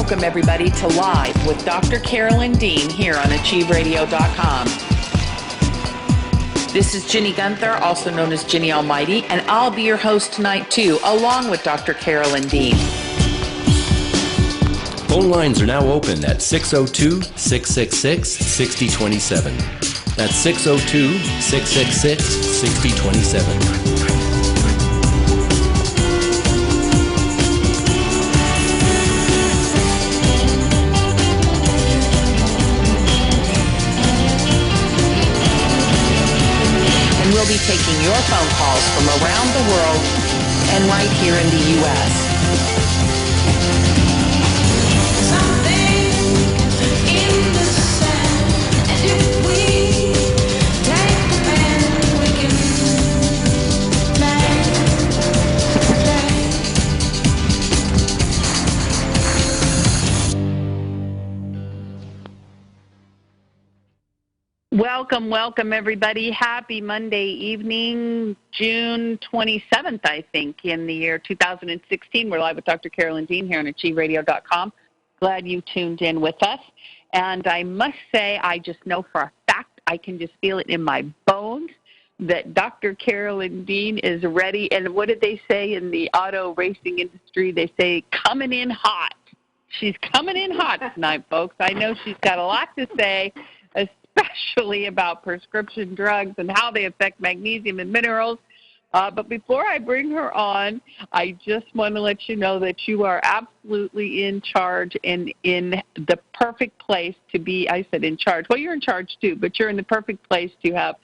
Welcome, everybody, to Live with Dr. Carolyn Dean here on AchieveRadio.com. This is Ginny Gunther, also known as Ginny Almighty, and I'll be your host tonight, too, along with Dr. Carolyn Dean. Phone lines are now open at 602-666-6027. That's 602-666-6027. We'll be taking your phone calls from around the world and right here in the U.S. Welcome, everybody. Happy Monday evening, June 27th, I think, in the year 2016. We're live with Dr. Carolyn Dean here on AchieveRadio.com. Glad you tuned in with us. And I must say, I just know for a fact, I can just feel it in my bones that Dr. Carolyn Dean is ready. And what did they say in the auto racing industry? They say, coming in hot. She's coming in hot tonight, folks. I know she's got a lot to say, especially about prescription drugs and how they affect magnesium and minerals. But before I bring her on, I just want to let you know that you are absolutely in charge and in the perfect place to be, I said in charge. Well, you're in charge too, but you're in the perfect place to have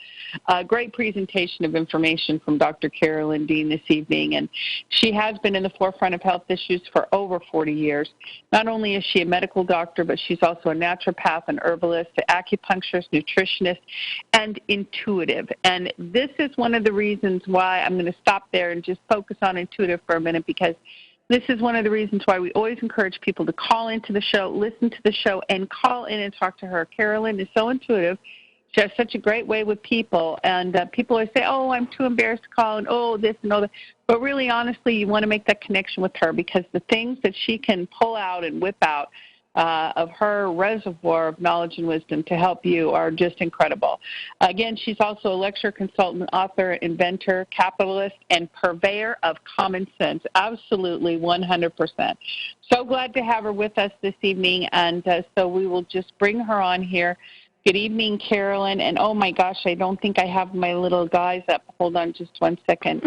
a great presentation of information from Dr. Carolyn Dean this evening. And she has been in the forefront of health issues for over 40 years. Not only is she a medical doctor, but she's also a naturopath, an herbalist, an acupuncturist, nutritionist, and intuitive. And this is one of the reasons why I'm going to stop there and just focus on intuitive for a minute, because this is one of the reasons why we always encourage people to call into the show, listen to the show, and call in and talk to her. Carolyn is so intuitive. She has such a great way with people, and people always say, oh, I'm too embarrassed to call, and oh, this and all that. But really, honestly, you want to make that connection with her, because the things that she can pull out and whip out of her reservoir of knowledge and wisdom to help you are just incredible. Again, she's also a lecturer, consultant, author, inventor, capitalist, and purveyor of common sense. Absolutely, 100%. So glad to have her with us this evening, and so we will just bring her on here. Good evening, Carolyn. And, oh, my gosh, I don't think I have my little guys up. Hold on just one second.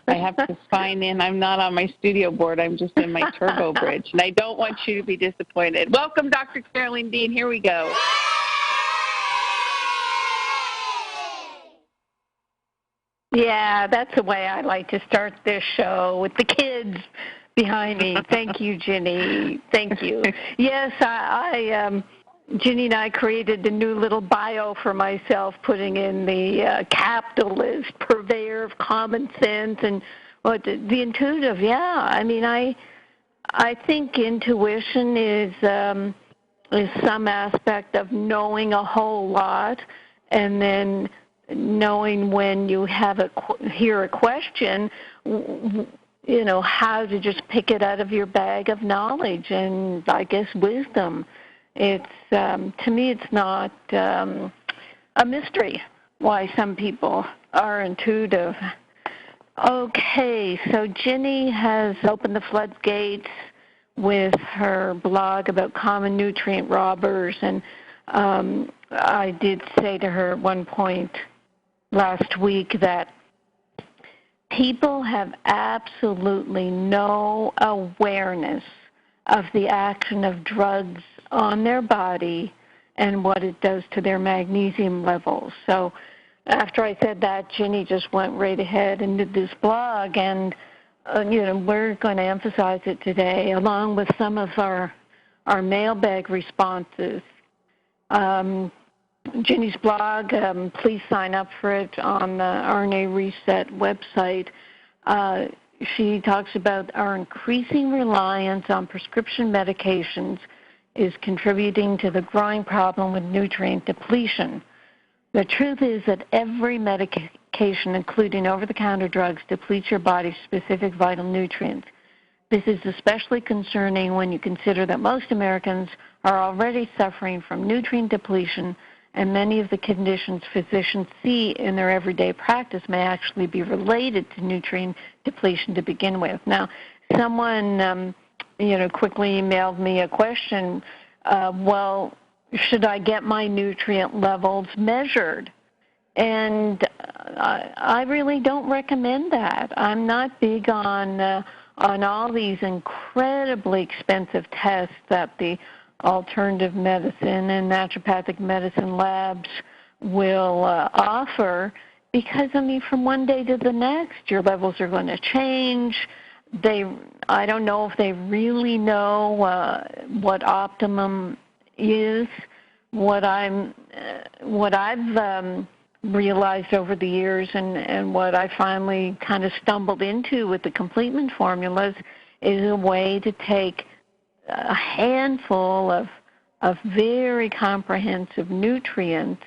I have to sign in. I'm not on my studio board. I'm just in my turbo bridge. And I don't want you to be disappointed. Welcome, Dr. Carolyn Dean. Here we go. Yeah, that's the way I like to start this show, with the kids behind me. Thank you, Ginny. Thank you. Yes, Ginny and I created a new little bio for myself, putting in the capitalist, purveyor of common sense, and the intuitive. Yeah, I mean, I think intuition is some aspect of knowing a whole lot, and then knowing when you hear a question, you know, how to just pick it out of your bag of knowledge and, I guess, wisdom. It's to me, it's not a mystery why some people are intuitive. Okay, so Ginny has opened the floodgates with her blog about common nutrient robbers, and I did say to her at one point last week that people have absolutely no awareness of the action of drugs on their body and what it does to their magnesium levels. So after I said that, Ginny just went right ahead and did this blog, and we're going to emphasize it today, along with some of our mailbag responses. Ginny's blog, please sign up for it on the RNA Reset website. She talks about our increasing reliance on prescription medications is contributing to the growing problem with nutrient depletion. The truth is that every medication, including over-the-counter drugs, depletes your body's specific vital nutrients. This is especially concerning when you consider that most Americans are already suffering from nutrient depletion, and many of the conditions physicians see in their everyday practice may actually be related to nutrient depletion to begin with. Now, someone quickly emailed me a question, well, should I get my nutrient levels measured? And I really don't recommend that. I'm not big on all these incredibly expensive tests that the alternative medicine and naturopathic medicine labs will offer, because, from one day to the next, your levels are going to change. I don't know if they really know what optimum is. What I've realized over the years, and what I finally kind of stumbled into with the complement formulas, is a way to take a handful of very comprehensive nutrients,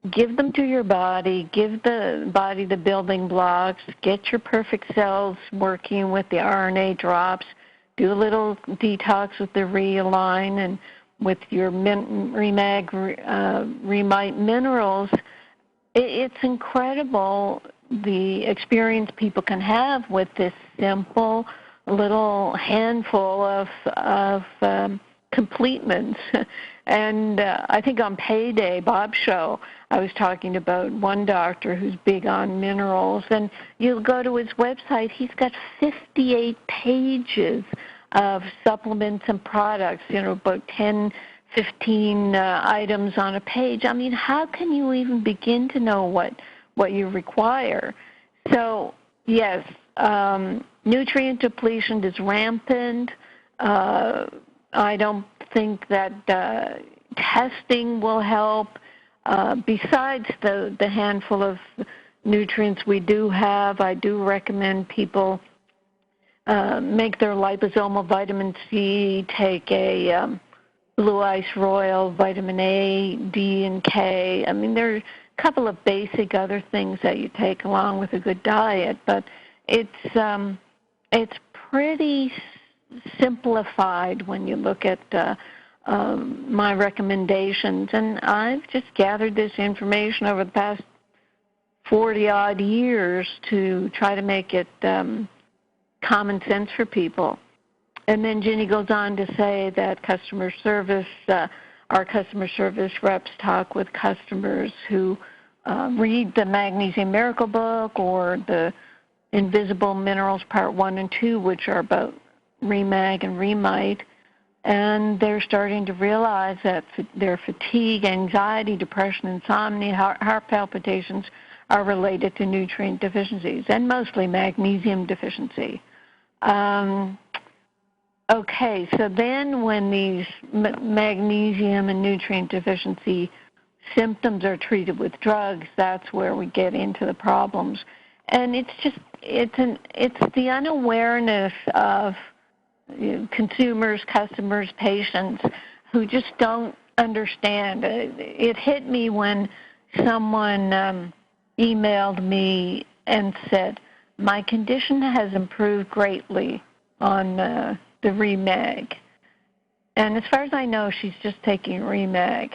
give them to your body, give the body the building blocks, get your perfect cells working with the RNA drops, do a little detox with the Realign and with your Remag, Remite minerals. It's incredible the experience people can have with this simple little handful of complements. And I think on Payday, Bob's show, I was talking about one doctor who's big on minerals, and you'll go to his website, he's got 58 pages of supplements and products, about 10, 15 items on a page. How can you even begin to know what you require? So, yes, nutrient depletion is rampant. I don't think that testing will help. Besides the handful of nutrients we do have, I do recommend people make their liposomal vitamin C, take a Blue Ice Royal, vitamin A, D, and K. There are a couple of basic other things that you take along with a good diet, but it's pretty simplified when you look at my recommendations. And I've just gathered this information over the past 40-odd years to try to make it common sense for people. And then Ginny goes on to say that our customer service reps talk with customers who read the Magnesium Miracle Book or the Invisible Minerals Part 1 and 2, which are about Remag and Remite, and they're starting to realize that their fatigue, anxiety, depression, insomnia, heart palpitations are related to nutrient deficiencies, and mostly magnesium deficiency. Okay, so then when these magnesium and nutrient deficiency symptoms are treated with drugs, that's where we get into the problems. And it's the unawareness of consumers, customers, patients who just don't understand. It hit me when someone emailed me and said, my condition has improved greatly on the Remag. And as far as I know, she's just taking Remag.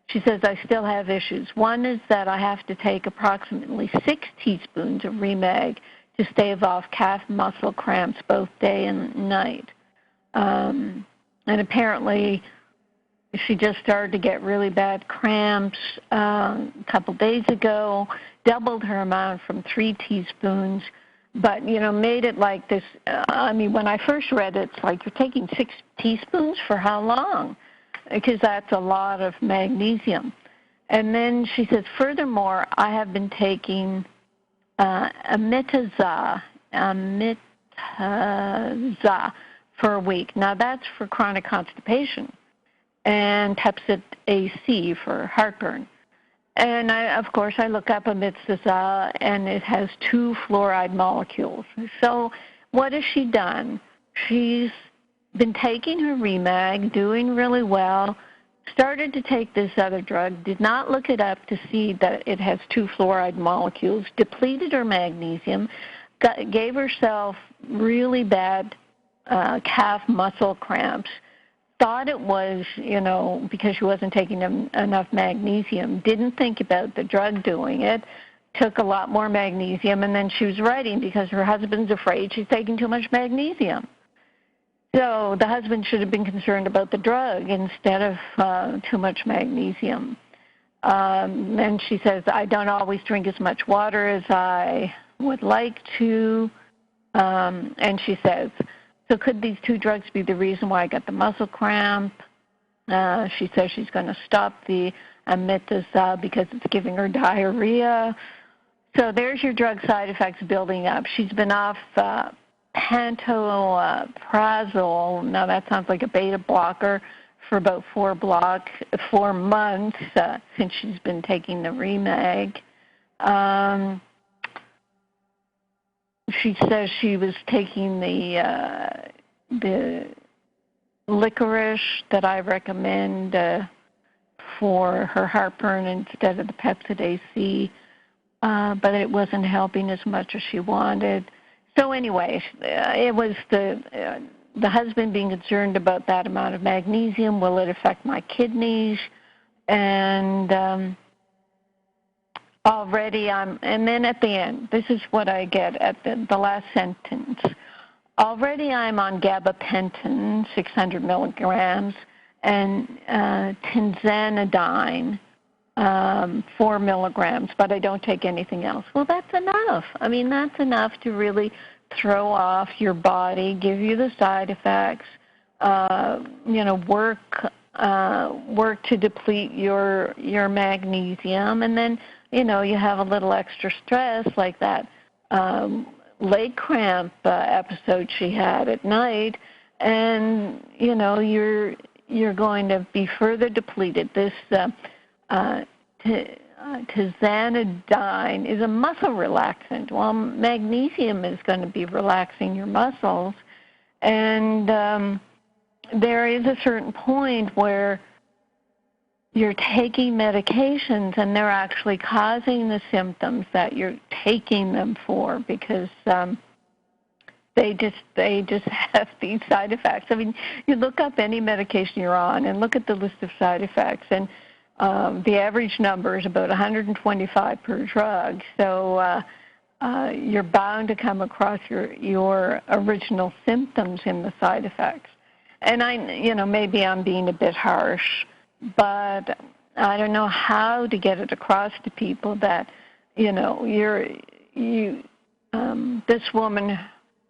She says, I still have issues. One is that I have to take approximately 6 teaspoons of Remag to stave off calf muscle cramps both day and night. And apparently she just started to get really bad cramps a couple days ago, doubled her amount from 3 teaspoons, but, made it like this. When I first read it, it's like, you're taking 6 teaspoons for how long? Because that's a lot of magnesium. And then she says, furthermore, I have been taking Amitaza for a week. Now, that's for chronic constipation, and Pepsid AC for heartburn. And, of course, I look up Amitaza, and it has 2 fluoride molecules. So what has she done? She's been taking her Remag, doing really well, started to take this other drug, did not look it up to see that it has 2 fluoride molecules, depleted her magnesium, gave herself really bad calf muscle cramps. Thought it was, because she wasn't taking enough magnesium. Didn't think about the drug doing it. Took a lot more magnesium, and then she was writing because her husband's afraid she's taking too much magnesium. So the husband should have been concerned about the drug instead of too much magnesium. And she says, I don't always drink as much water as I would like to. And she says, so could these two drugs be the reason why I got the muscle cramp? She says she's going to stop the Amitiza because it's giving her diarrhea. So there's your drug side effects building up. She's been off pantoprazole. Now that sounds like a beta blocker for about 4 months since she's been taking the Remag. She says she was taking the licorice that I recommend for her heartburn instead of the Pepcid AC, but it wasn't helping as much as she wanted. So anyway, it was the husband being concerned about that amount of magnesium. Will it affect my kidneys? And already and then at the end, this is what I get at the last sentence. Already I'm on gabapentin, 600 milligrams, and tizanidine, 4 milligrams, but I don't take anything else. Well, that's enough. I mean, that's enough to really throw off your body, give you the side effects, work to deplete your magnesium, and then, you have a little extra stress like that leg cramp episode she had at night, and, you're going to be further depleted. This tizanidine is a muscle relaxant. Well, magnesium is going to be relaxing your muscles, and there is a certain point where you're taking medications and they're actually causing the symptoms that you're taking them for because they just have these side effects. I mean, you look up any medication you're on and look at the list of side effects, and the average number is about 125 per drug. So you're bound to come across your original symptoms in the side effects. And maybe I'm being a bit harsh, but I don't know how to get it across to people that, this woman,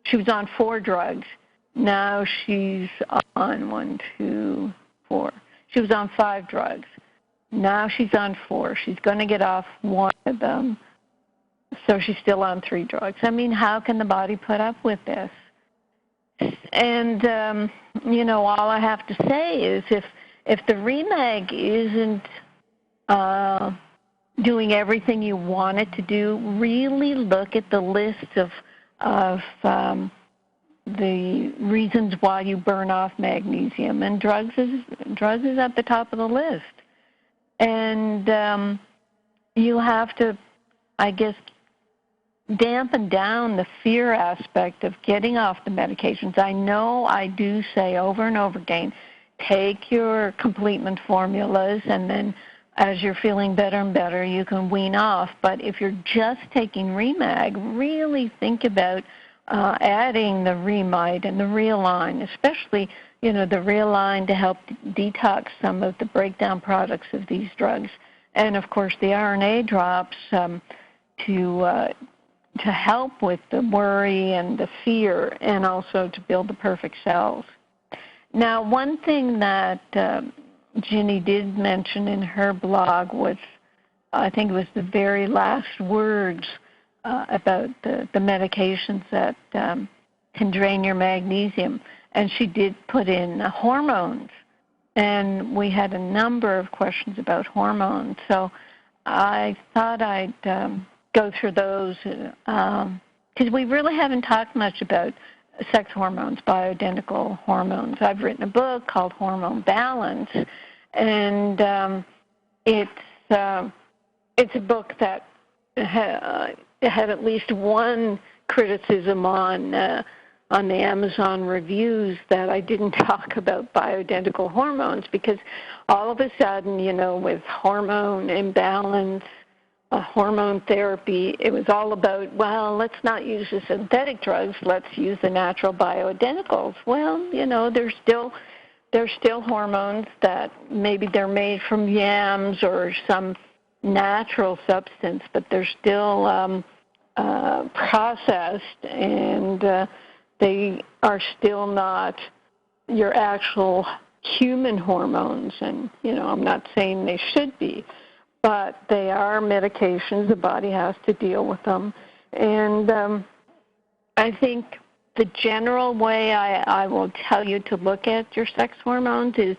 she was on 4 drugs. Now she's on she was on 5 drugs. Now she's on 4. She's going to get off one of them, so she's still on 3 drugs. I mean, how can the body put up with this? And, all I have to say is if the Remag isn't doing everything you want it to do, really look at the list of the reasons why you burn off magnesium, and drugs is at the top of the list. And you have to, I guess, dampen down the fear aspect of getting off the medications. I know I do say over and over again, take your complement formulas, and then as you're feeling better and better, you can wean off. But if you're just taking Remag, really think about adding the Remite and the Realign, especially, the Realign to help detox some of the breakdown products of these drugs. And, of course, the RNA drops to help with the worry and the fear, and also to build the perfect cells. Now, one thing that Ginny did mention in her blog was, I think it was the very last words about the medications that can drain your magnesium. And she did put in hormones. And we had a number of questions about hormones. So I thought I'd go through those because we really haven't talked much about sex hormones, bioidentical hormones. I've written a book called Hormone Balance, and it's a book that had at least one criticism on on the Amazon reviews that I didn't talk about bioidentical hormones, because all of a sudden, with hormone imbalance, hormone therapy, it was all about, well, let's not use the synthetic drugs, let's use the natural bioidenticals. Well, there's still hormones that maybe they're made from yams or some natural substance, but they're still processed, and they are still not your actual human hormones. And, I'm not saying they should be, but they are medications. The body has to deal with them. And I think the general way I will tell you to look at your sex hormones is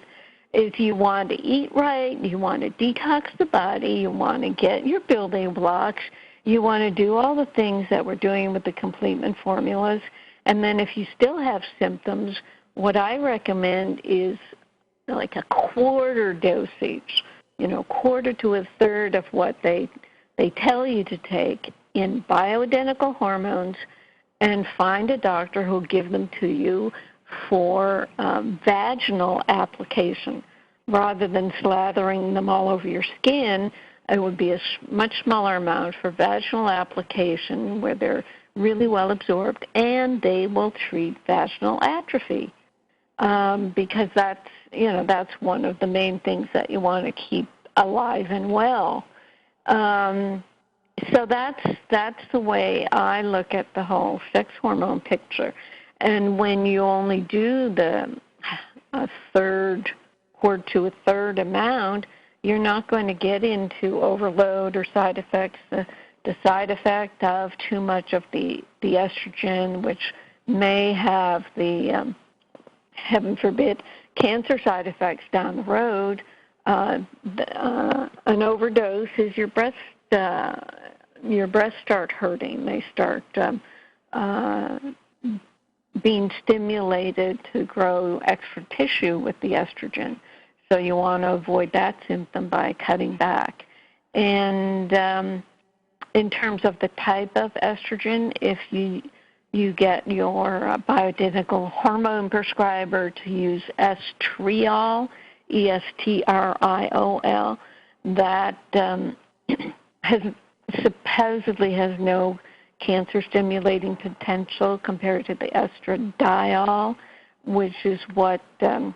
if you want to eat right, you want to detox the body, you want to get your building blocks, you want to do all the things that we're doing with the complement formulas. And then if you still have symptoms, what I recommend is like a quarter dosage, quarter to a third of what they tell you to take in bioidentical hormones, and find a doctor who'll give them to you for vaginal application. Rather than slathering them all over your skin, it would be a much smaller amount for vaginal application where they're really well absorbed, and they will treat vaginal atrophy, because that's one of the main things that you want to keep alive and well. So that's the way I look at the whole sex hormone picture. And when you only do a quarter to a third amount, you're not going to get into overload or side effects. The side effect of too much of the estrogen, which may have the, heaven forbid, cancer side effects down the road. An overdose is your breasts start hurting. They start being stimulated to grow extra tissue with the estrogen. So you want to avoid that symptom by cutting back. And in terms of the type of estrogen, if you get your bioidentical hormone prescriber to use estriol, estriol, that supposedly has no cancer-stimulating potential compared to the estradiol, which is what the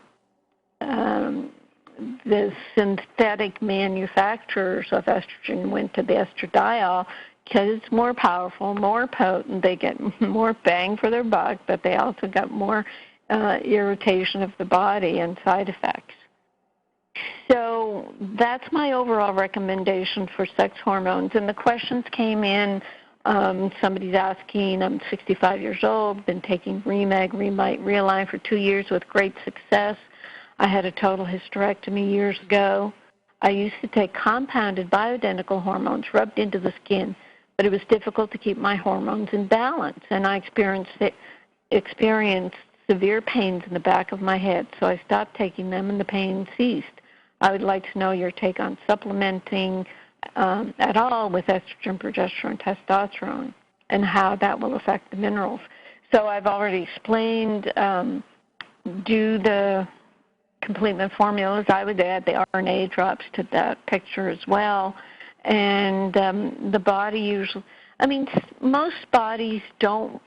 synthetic manufacturers of estrogen went to the estradiol, because it's more powerful, more potent. They get more bang for their buck, but they also got more irritation of the body and side effects. So that's my overall recommendation for sex hormones. And the questions came in. Somebody's asking, I'm 65 years old, been taking Remag, Remite, Realign for 2 years with great success. I had a total hysterectomy years ago. I used to take compounded bioidentical hormones rubbed into the skin, but it was difficult to keep my hormones in balance, and I experienced severe pains in the back of my head, so I stopped taking them and the pain ceased. I would like to know your take on supplementing at all with estrogen, progesterone, testosterone, and how that will affect the minerals. So I've already explained, do the complement formulas. I would add the RNA drops to that picture as well. And the body usually, most bodies don't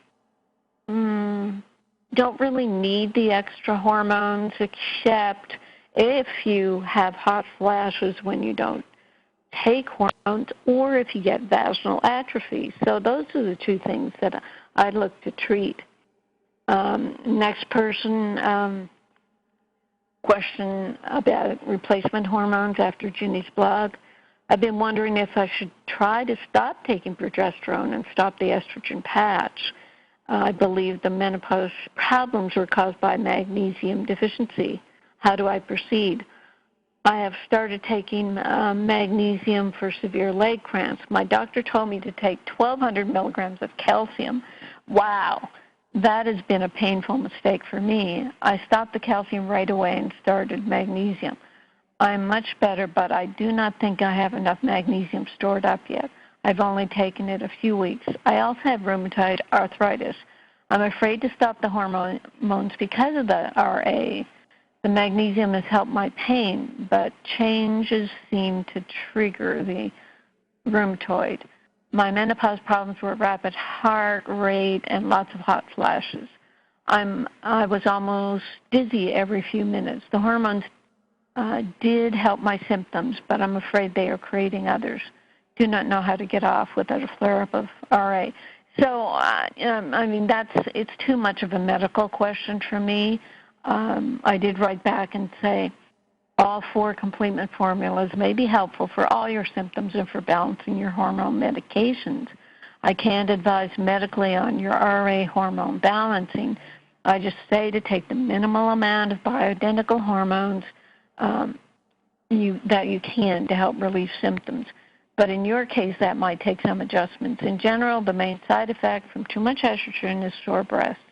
really need the extra hormones, except if you have hot flashes when you don't take hormones, or if you get vaginal atrophy. So those are the two things that I'd look to treat. Next person, question about replacement hormones after Ginny's blog. I've been wondering if I should try to stop taking progesterone and stop the estrogen patch. I believe the menopause problems were caused by magnesium deficiency. How do I proceed? I have started taking magnesium for severe leg cramps. My doctor told me to take 1,200 milligrams of calcium. Wow, that has been a painful mistake for me. I stopped the calcium right away and started magnesium. I'm much better, but I do not think I have enough magnesium stored up yet. I've only taken it a few weeks. I also have rheumatoid arthritis. I'm afraid to stop the hormones because of the RA. The magnesium has helped my pain, but changes seem to trigger the rheumatoid. My menopause problems were rapid heart rate and lots of hot flashes. I was almost dizzy every few minutes. The hormones did help my symptoms, but I'm afraid they are creating others. Do not know how to get off without a flare-up of RA. So, it's too much of a medical question for me. I did write back and say all 4 complement formulas may be helpful for all your symptoms and for balancing your hormone medications. I can't advise medically on your RA hormone balancing. I just say to take the minimal amount of bioidentical hormones that you can to help relieve symptoms. But in your case, that might take some adjustments. In general, the main side effect from too much estrogen is sore breasts.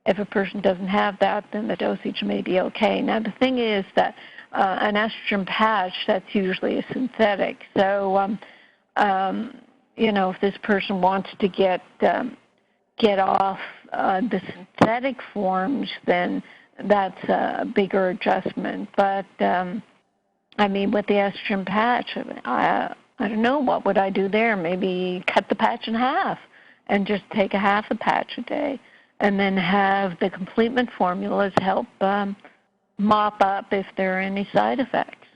If a person doesn't have that, then the dosage may be okay. Now, the thing is that an estrogen patch, that's usually a synthetic. So, if this person wants to get off the synthetic forms, then that's a bigger adjustment. But, with the estrogen patch, I don't know, what would I do there? Maybe cut the patch in half and just take a half a patch a day, and then have the complement formulas help mop up if there are any side effects.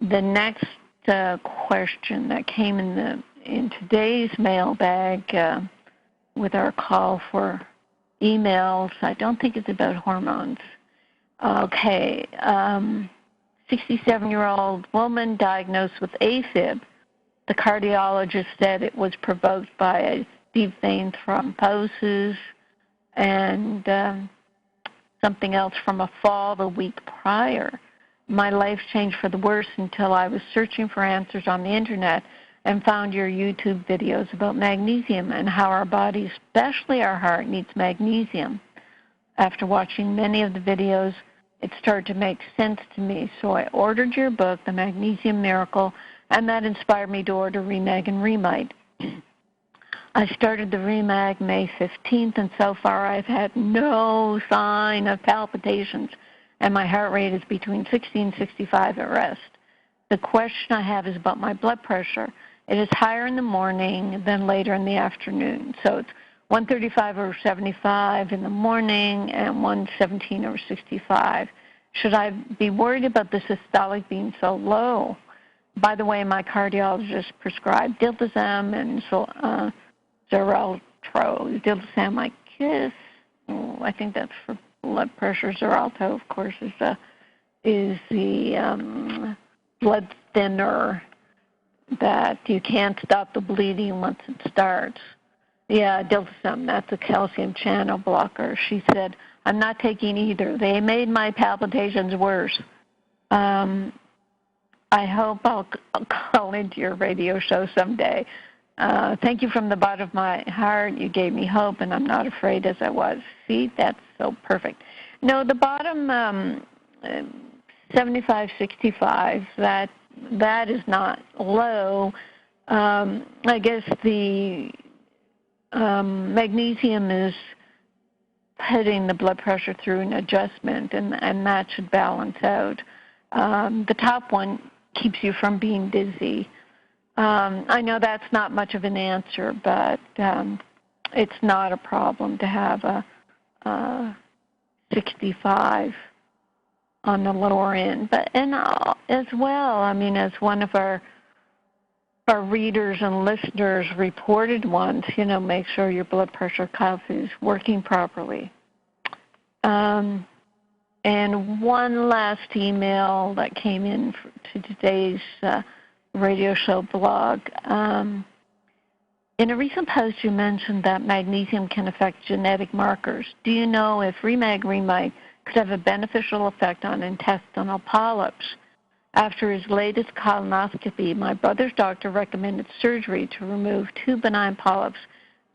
The next question that came in today's mailbag with our call for emails, I don't think it's about hormones. Okay. 67-year-old woman diagnosed with AFib. The cardiologist said it was provoked by a deep vein thrombosis and something else from a fall the week prior. My life changed for the worse until I was searching for answers on the Internet and found your YouTube videos about magnesium and how our body, especially our heart, needs magnesium. After watching many of the videos, it started to make sense to me, so I ordered your book, The Magnesium Miracle, and that inspired me to order Remag and Remite. I started the Remag May 15th, and so far I've had no sign of palpitations, and my heart rate is between 60 and 65 at rest. The question I have is about my blood pressure. It is higher in the morning than later in the afternoon, so it's 135 over 75 in the morning and 117 over 65. Should I be worried about the systolic being so low? By the way, my cardiologist prescribed diltiazem and Xarelto. Diltiazem, I guess, I think that's for blood pressure. Xarelto, of course, is the blood thinner that you can't stop the bleeding once it starts. Yeah, diltiazem, that's a calcium channel blocker. She said, I'm not taking either. They made my palpitations worse. I hope I'll call into your radio show someday. Thank you from the bottom of my heart. You gave me hope, and I'm not afraid as I was. See, that's so perfect. No, the bottom 75, 65, that is not low. I guess the magnesium is putting the blood pressure through an adjustment, and that should balance out. The top one keeps you from being dizzy. I know that's not much of an answer, but it's not a problem to have a 65 on the lower end. But as well, as one of our readers and listeners reported once, make sure your blood pressure cuff is working properly. And one last email that came in to today's radio show blog. In a recent post, you mentioned that magnesium can affect genetic markers. Do you know if Remag Remite could have a beneficial effect on intestinal polyps? After his latest colonoscopy, my brother's doctor recommended surgery to remove 2 benign polyps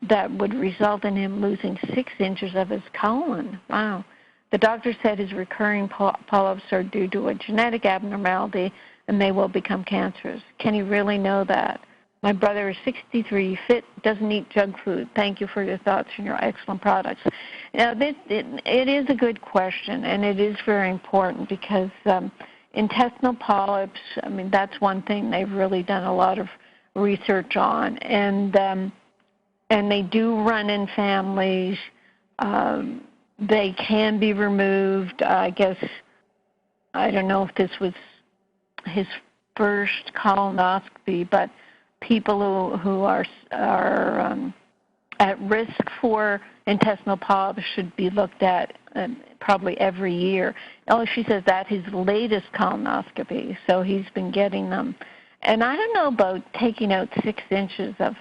that would result in him losing 6 inches of his colon. Wow. The doctor said his recurring polyps are due to a genetic abnormality and they will become cancerous. Can he really know that? My brother is 63, fit, doesn't eat junk food. Thank you for your thoughts and your excellent products. Now, it is a good question, and it is very important because intestinal polyps, I mean, that's one thing they've really done a lot of research on, and they do run in families. They can be removed. I guess, I don't know if this was his first colonoscopy, but people who are at risk for intestinal polyps should be looked at probably every year. Oh, she says that his latest colonoscopy, so he's been getting them. And I don't know about taking out 6 inches of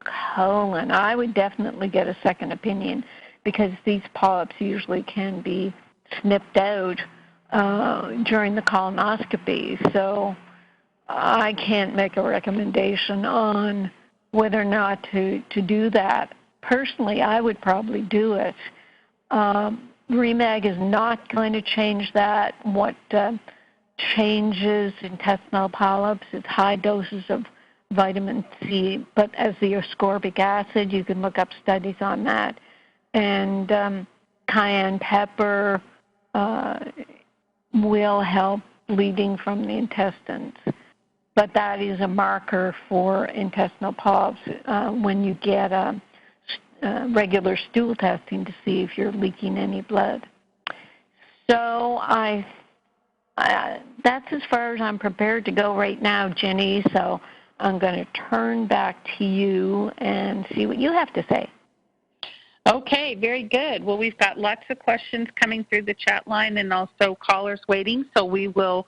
colon. I would definitely get a second opinion because these polyps usually can be snipped out during the colonoscopy. So I can't make a recommendation on whether or not to do that. Personally, I would probably do it. REMAG is not going to change that. What changes intestinal polyps is high doses of vitamin C, but as the ascorbic acid, you can look up studies on that. And cayenne pepper will help bleeding from the intestines. But that is a marker for intestinal polyps when you get regular stool testing to see if you're leaking any blood. So that's as far as I'm prepared to go right now, Jenny. So I'm going to turn back to you and see what you have to say. Okay, very good. Well, we've got lots of questions coming through the chat line and also callers waiting, so we will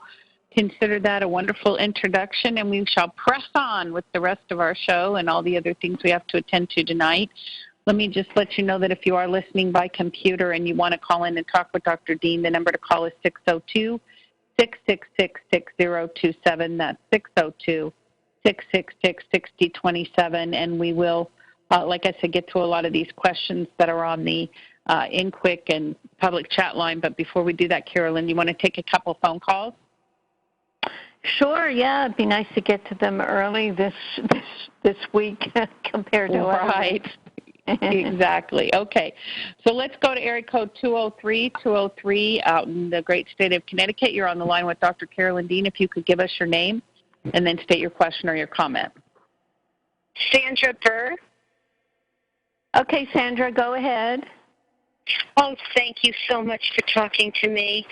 consider that a wonderful introduction, and we shall press on with the rest of our show and all the other things we have to attend to tonight. Let me just let you know that if you are listening by computer and you want to call in and talk with Dr. Dean, the number to call is 602-666-6027. That's 602-666-6027, and we will, like I said, get to a lot of these questions that are on the InQuick and public chat line. But before we do that, Carolyn, you want to take a couple phone calls? Sure, yeah. It'd be nice to get to them early this week compared to right. Exactly. Okay. So let's go to area code 203 out in the great state of Connecticut. You're on the line with Dr. Carolyn Dean. If you could give us your name and then state your question or your comment. Sandra Burr. Okay, Sandra, go ahead. Oh, thank you so much for talking to me.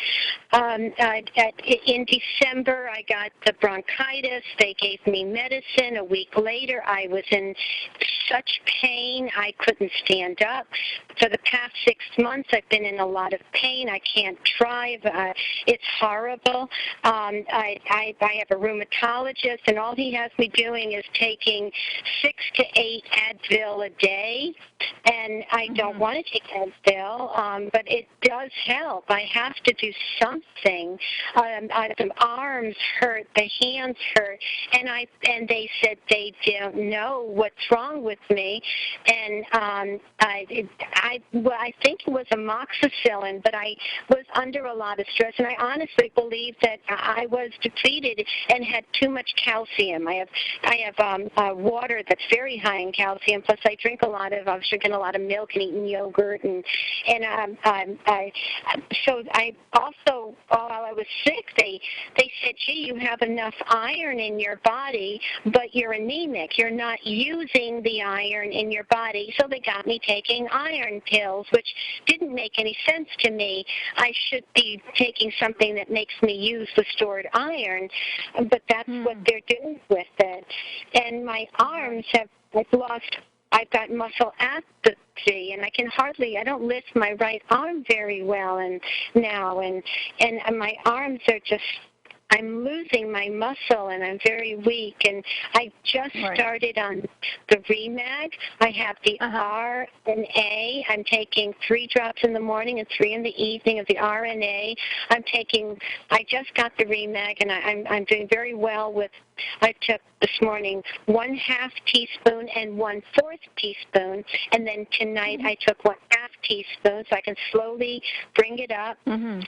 In December, I got the bronchitis. They gave me medicine. A week later, I was in such pain I couldn't stand up. For the past 6 months, I've been in a lot of pain. I can't drive. It's horrible. I have a rheumatologist, and all he has me doing is taking 6 to 8 Advil a day, and I don't want to take Advil. But it does help. I have to do something. The arms hurt, the hands hurt, and they said they don't know what's wrong with me. And I think it was amoxicillin, but I was under a lot of stress, and I honestly believe that I was depleted and had too much calcium. I have water that's very high in calcium. Plus, I was drinking a lot of milk and eating yogurt and so I also, while I was sick, they said, gee, you have enough iron in your body, but you're anemic. You're not using the iron in your body. So they got me taking iron pills, which didn't make any sense to me. I should be taking something that makes me use the stored iron, but that's what they're doing with it. And my arms I've got muscle atrophy, and I don't lift my right arm very well and my arms are just, I'm losing my muscle, and I'm very weak, and I just started on the REMAG. I have the RNA. I'm taking 3 drops in the morning and 3 in the evening of the RNA. I just got the REMAG, and I'm doing very well with, I took this morning 1/2 teaspoon and 1/4 teaspoon, and then tonight I took 1/2 teaspoons. So I can slowly bring it up. Mm-hmm.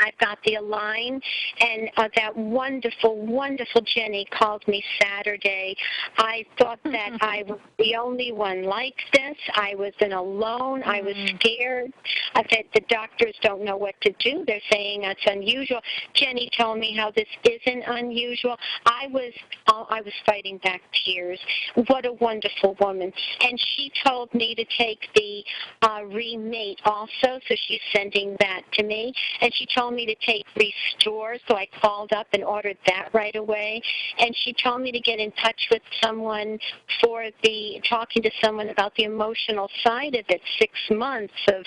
I've got the Align, and that wonderful, wonderful Jenny called me Saturday. I thought that I was the only one like this. I was alone. I was scared. I said the doctors don't know what to do. They're saying it's unusual. Jenny told me how this isn't unusual. I was fighting back tears. What a wonderful woman. And she told me to take the Remate also, so she's sending that to me. And she told me to take Restore, so I called up and ordered that right away. And she told me to get in touch with someone talking to someone about the emotional side of it, 6 months of,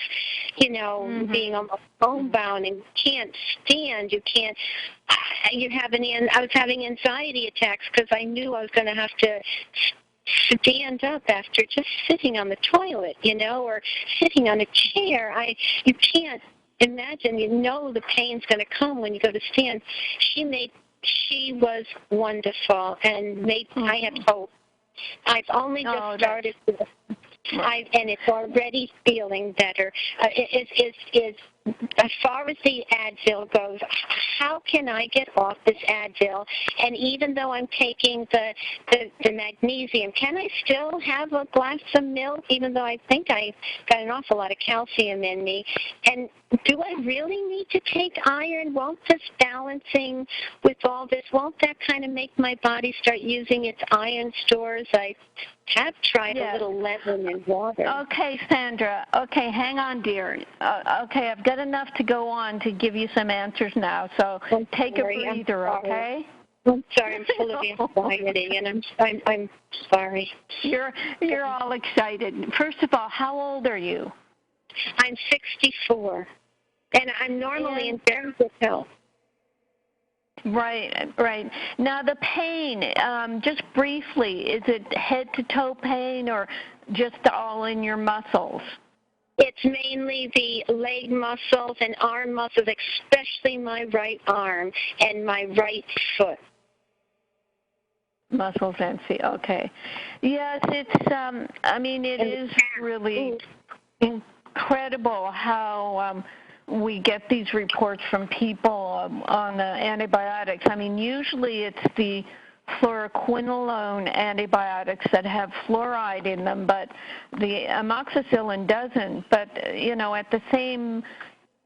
being almost homebound and can't stand, I was having anxiety attacks because I knew I was going to have to stand up after just sitting on the toilet, or sitting on a chair. You can't imagine, the pain's going to come when you go to stand. She was wonderful and I have hope. I've only just started with and it's already feeling better. As far as the Advil goes, how can I get off this Advil? And even though I'm taking the magnesium, can I still have a glass of milk, even though I think I've got an awful lot of calcium in me? And do I really need to take iron? Won't this balancing with all this, won't that kind of make my body start using its iron stores? I have tried a little lemon and water. Okay, Sandra. Okay, hang on, dear. Okay, I've got enough to go on to give you some answers now, so take a breather, okay? I'm sorry, I'm full of anxiety, and I'm sorry. You're all excited. First of all, how old are you? I'm 64, and I'm normally in very good health. Right. Now the pain, just briefly, is it head-to-toe pain or just all in your muscles? It's mainly the leg muscles and arm muscles, especially my right arm and my right foot. Muscles and feet, okay. Yes, it's, it is really incredible how we get these reports from people on the antibiotics. Usually it's the fluoroquinolone antibiotics that have fluoride in them, but the amoxicillin doesn't. But, at the same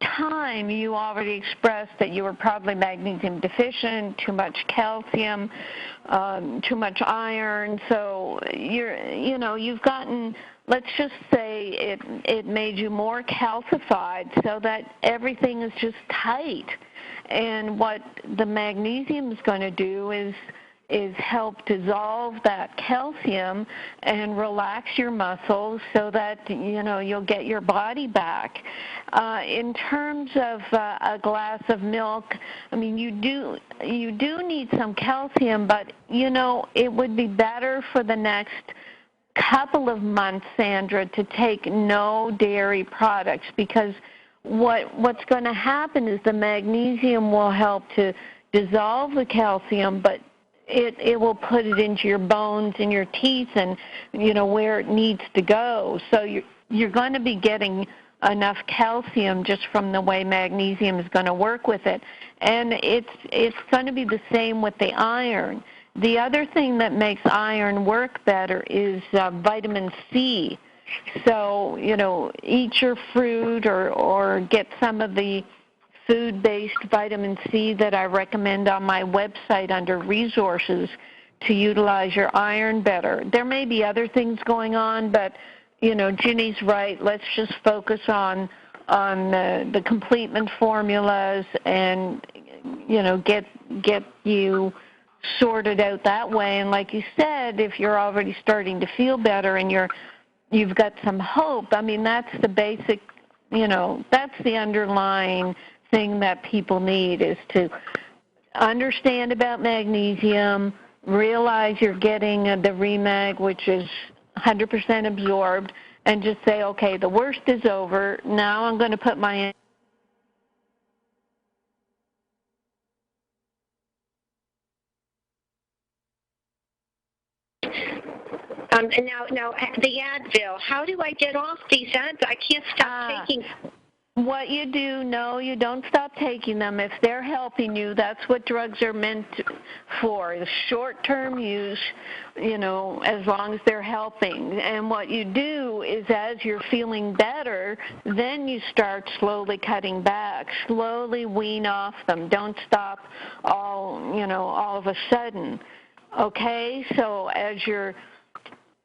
time, you already expressed that you were probably magnesium deficient, too much calcium, too much iron. So you've gotten, let's just say it made you more calcified so that everything is just tight. And what the magnesium is going to do is help dissolve that calcium and relax your muscles so that, you'll get your body back. In terms of a glass of milk, you do need some calcium, but, it would be better for the next couple of months, Sandra, to take no dairy products, because what's going to happen is the magnesium will help to dissolve the calcium, but it will put it into your bones and your teeth and, where it needs to go. So you're going to be getting enough calcium just from the way magnesium is going to work with it. And it's going to be the same with the iron. The other thing that makes iron work better is vitamin C. So, eat your fruit or get some of the food-based vitamin C that I recommend on my website under resources to utilize your iron better. There may be other things going on, but, Ginny's right. Let's just focus on the complement formulas and, get you sorted out that way. And like you said, if you're already starting to feel better and you've got some hope, that's the basic, that's the underlying thing that people need, is to understand about magnesium, realize you're getting the Remag, which is 100% absorbed, and just say, okay, the worst is over. Now I'm going to put my Now the Advil. How do I get off these Advil? I can't stop taking. What you do, no, you don't stop taking them. If they're helping you, that's what drugs are meant for, short-term use, as long as they're helping. And what you do is as you're feeling better, then you start slowly cutting back, slowly wean off them. Don't stop all of a sudden. Okay? So as you're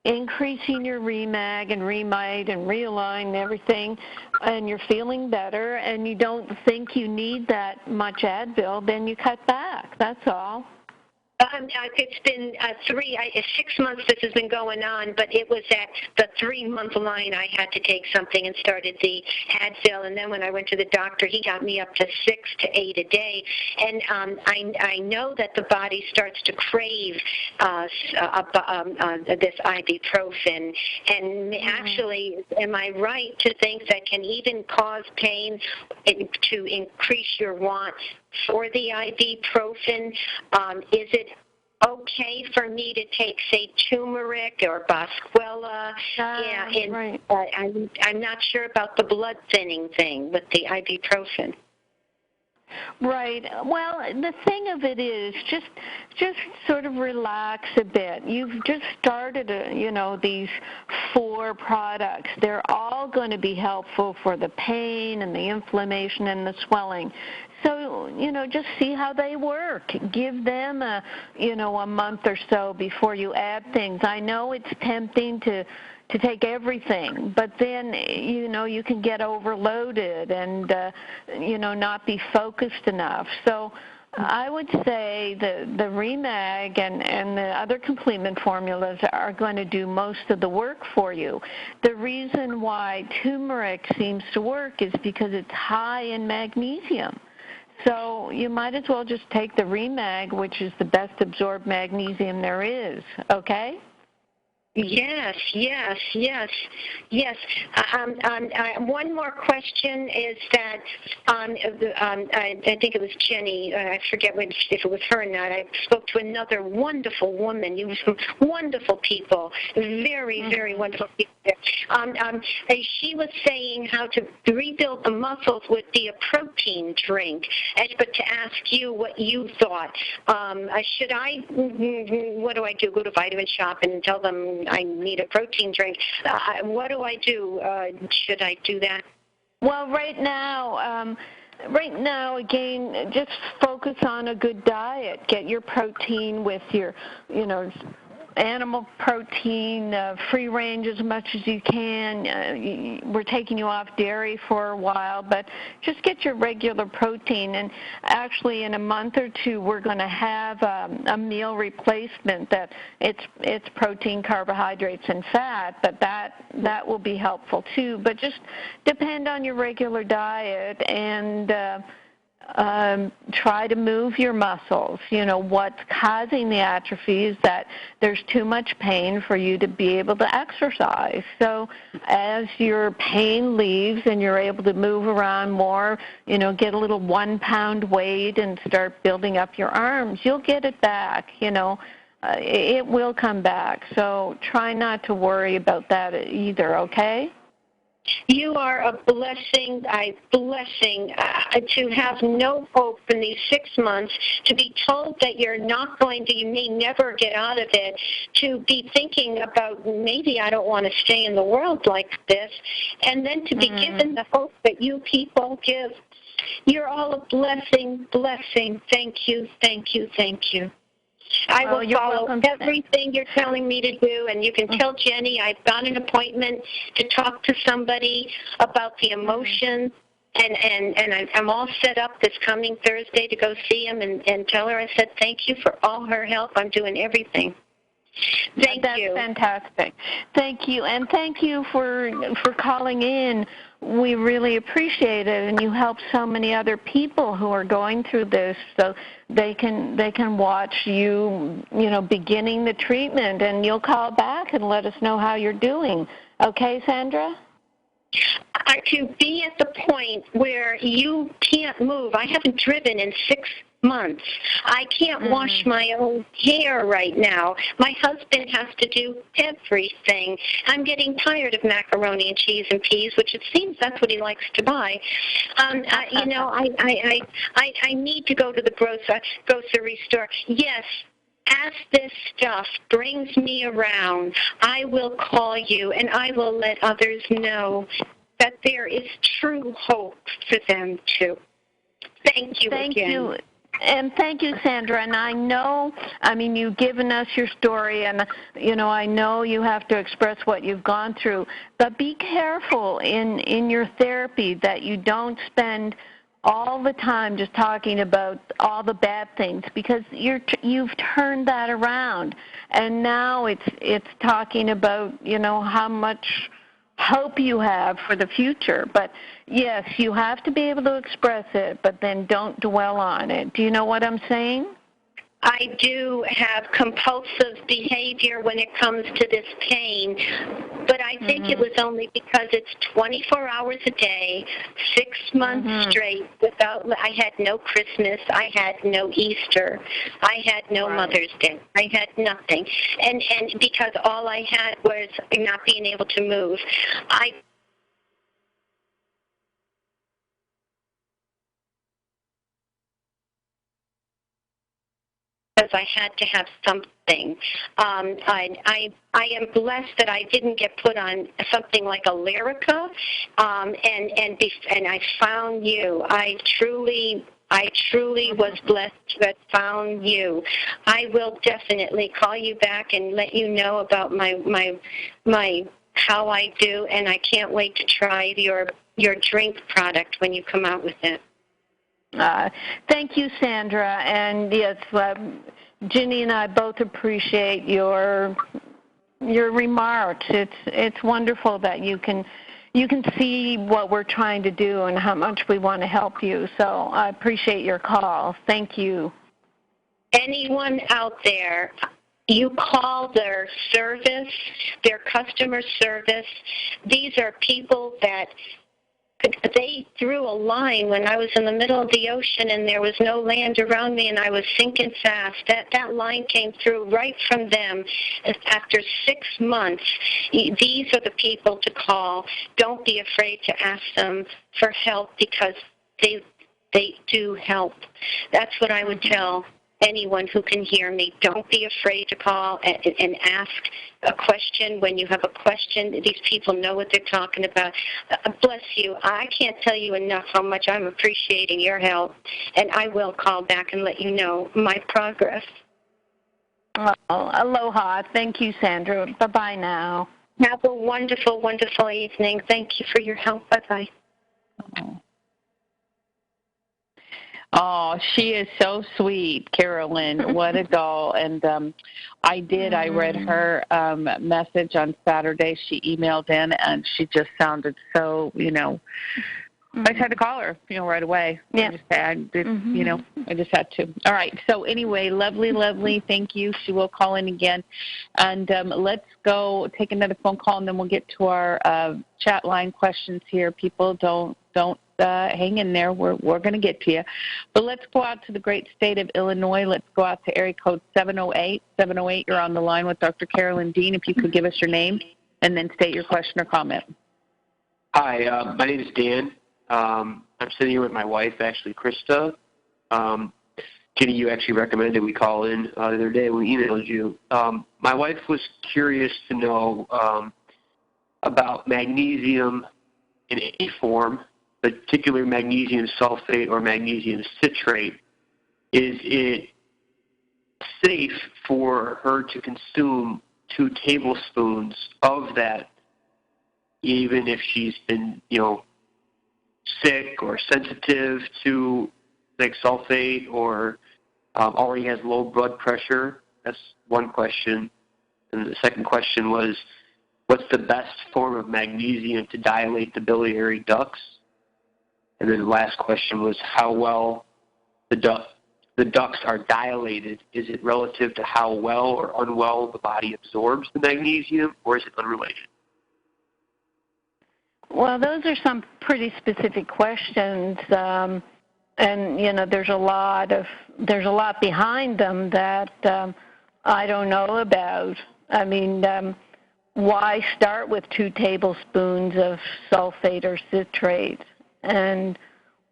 increasing your Remag and Remite and Realign and everything, and you're feeling better, and you don't think you need that much Advil, then you cut back. That's all. It's been 6 months this has been going on, but it was at the 3-month line I had to take something and started the Advil, and then when I went to the doctor, he got me up to 6 to 8 a day, and I know that the body starts to crave this ibuprofen, and actually, am I right to think that can even cause pain to increase your want for the ibuprofen? Is it okay for me to take, say, turmeric or boswellia? Right. I'm not sure about the blood thinning thing with the ibuprofen. Right. Well, the thing of it is just sort of relax a bit. You've just started, these 4 products. They're all going to be helpful for the pain and the inflammation and the swelling. So, just see how they work. Give them a month or so before you add things. I know it's tempting to take everything, but then, you can get overloaded and, not be focused enough. So I would say the Remag and the other complement formulas are going to do most of the work for you. The reason why turmeric seems to work is because it's high in magnesium. So you might as well just take the Remag, which is the best absorbed magnesium there is, okay? Yes. One more question is that I think it was Jenny. I forget if it was her or not. I spoke to another wonderful woman. You were some wonderful people, very, very wonderful people. She was saying how to rebuild the muscles with the protein drink, but to ask you what you thought. What do I do? Go to Vitamin Shop and tell them I need a protein drink. What do I do? Should I do that? Well, right now, again, just focus on a good diet. Get your protein with your, animal protein, free range as much as you can. We're taking you off dairy for a while, but just get your regular protein. And actually, in a month or two, we're going to have a meal replacement that it's protein, carbohydrates, and fat, but that will be helpful too. But just depend on your regular diet and try to move your muscles. What's causing the atrophy is that there's too much pain for you to be able to exercise. So as your pain leaves and you're able to move around more, get a little 1-pound weight and start building up your arms, you'll get it back. It will come back. So try not to worry about that either, okay? You are a blessing, to have no hope in these 6 months, to be told that you may never get out of it, to be thinking about maybe I don't want to stay in the world like this, and then to be given the hope that you people give. You're all a blessing. Thank you. I will follow everything you're telling me to do, and you can tell Jenny I've got an appointment to talk to somebody about the emotions, and I'm all set up this coming Thursday to go see him and tell her I said thank you for all her help. I'm doing everything. Thank you. That's fantastic. Thank you, and thank you for calling in. We really appreciate it, and you help so many other people who are going through this, so they can watch you, beginning the treatment, and you'll call back and let us know how you're doing. Okay, Sandra? To be at the point where you can't move. I haven't driven in months. I can't wash my own hair right now. My husband has to do everything. I'm getting tired of macaroni and cheese and peas, which it seems that's what he likes to buy. You know, I need to go to the grocery store. Yes. As this stuff brings me around, I will call you and I will let others know that there is true hope for them too. Thank you again. Thank you. And thank you, Sandra. And I know, I mean, you've given us your story, and, you know, I know you have to express what you've gone through. But be careful in your therapy that you don't spend all the time just talking about all the bad things, because you've turned that around, and now it's talking about, you know, how much hope you have for the future. But yes, you have to be able to express it, but then don't dwell on it. Do you know what I'm saying? I do have compulsive behavior when it comes to this pain, but I think it was only because it's 24 hours a day, 6 months straight without, I had no Christmas, I had no Easter, I had no Mother's Day, I had nothing, and because all I had was not being able to move. Because I had to have something. I am blessed that I didn't get put on something like a Lyrica, and I found you. I truly was blessed to have found you. I will definitely call you back and let you know about my how I do, and I can't wait to try your drink product when you come out with it. Thank you, Sandra. And yes, Ginny and I both appreciate your remarks. It's wonderful that you can see what we're trying to do and how much we want to help you. So I appreciate your call. Thank you. Anyone out there, you call their service, their customer service. These are people that they drew a line when I was in the middle of the ocean and there was no land around me and I was sinking fast. That line came through right from them. After 6 months, these are the people to call. Don't be afraid to ask them for help, because they do help. That's what I would tell anyone who can hear me. Don't be afraid to call and ask a question. When you have a question, these people know what they're talking about. Bless you. I can't tell you enough how much I'm appreciating your help, and I will call back and let you know my progress. Oh, aloha. Thank you, Sandra. Bye-bye now. Have a wonderful, wonderful evening. Thank you for your help. Bye-bye. Oh, she is so sweet, Carolyn. What a doll. And I read her message on Saturday. She emailed in, and she just sounded so, you know, I just had to call her, you know, right away. Yeah. You know, I just had to. All right. So anyway, lovely. Thank you. She will call in again. And let's go take another phone call, and then we'll get to our chat line questions here. People, don't hang in there. We're going to get to you. But let's go out to the great state of Illinois. Let's go out to area code 708. 708, you're on the line with Dr. Carolyn Dean. If you could give us your name and then state your question or comment. Hi, my name is Dan. I'm sitting here with my wife, actually, Krista. Jenny, you actually recommended we call in the other day when we emailed you. My wife was curious to know about magnesium in any form, particular magnesium sulfate or magnesium citrate. Is it safe for her to consume 2 tablespoons of that, even if she's been, you know, sick or sensitive to like sulfate, or already has low blood pressure? That's one question. And the second question was, what's the best form of magnesium to dilate the biliary ducts? And then the last question was how well the ducts are dilated. Is it relative to how well or unwell the body absorbs the magnesium, or is it unrelated? Well, those are some pretty specific questions. And there's a lot behind them that I don't know about. I mean, why start with 2 tablespoons of sulfate or citrate? And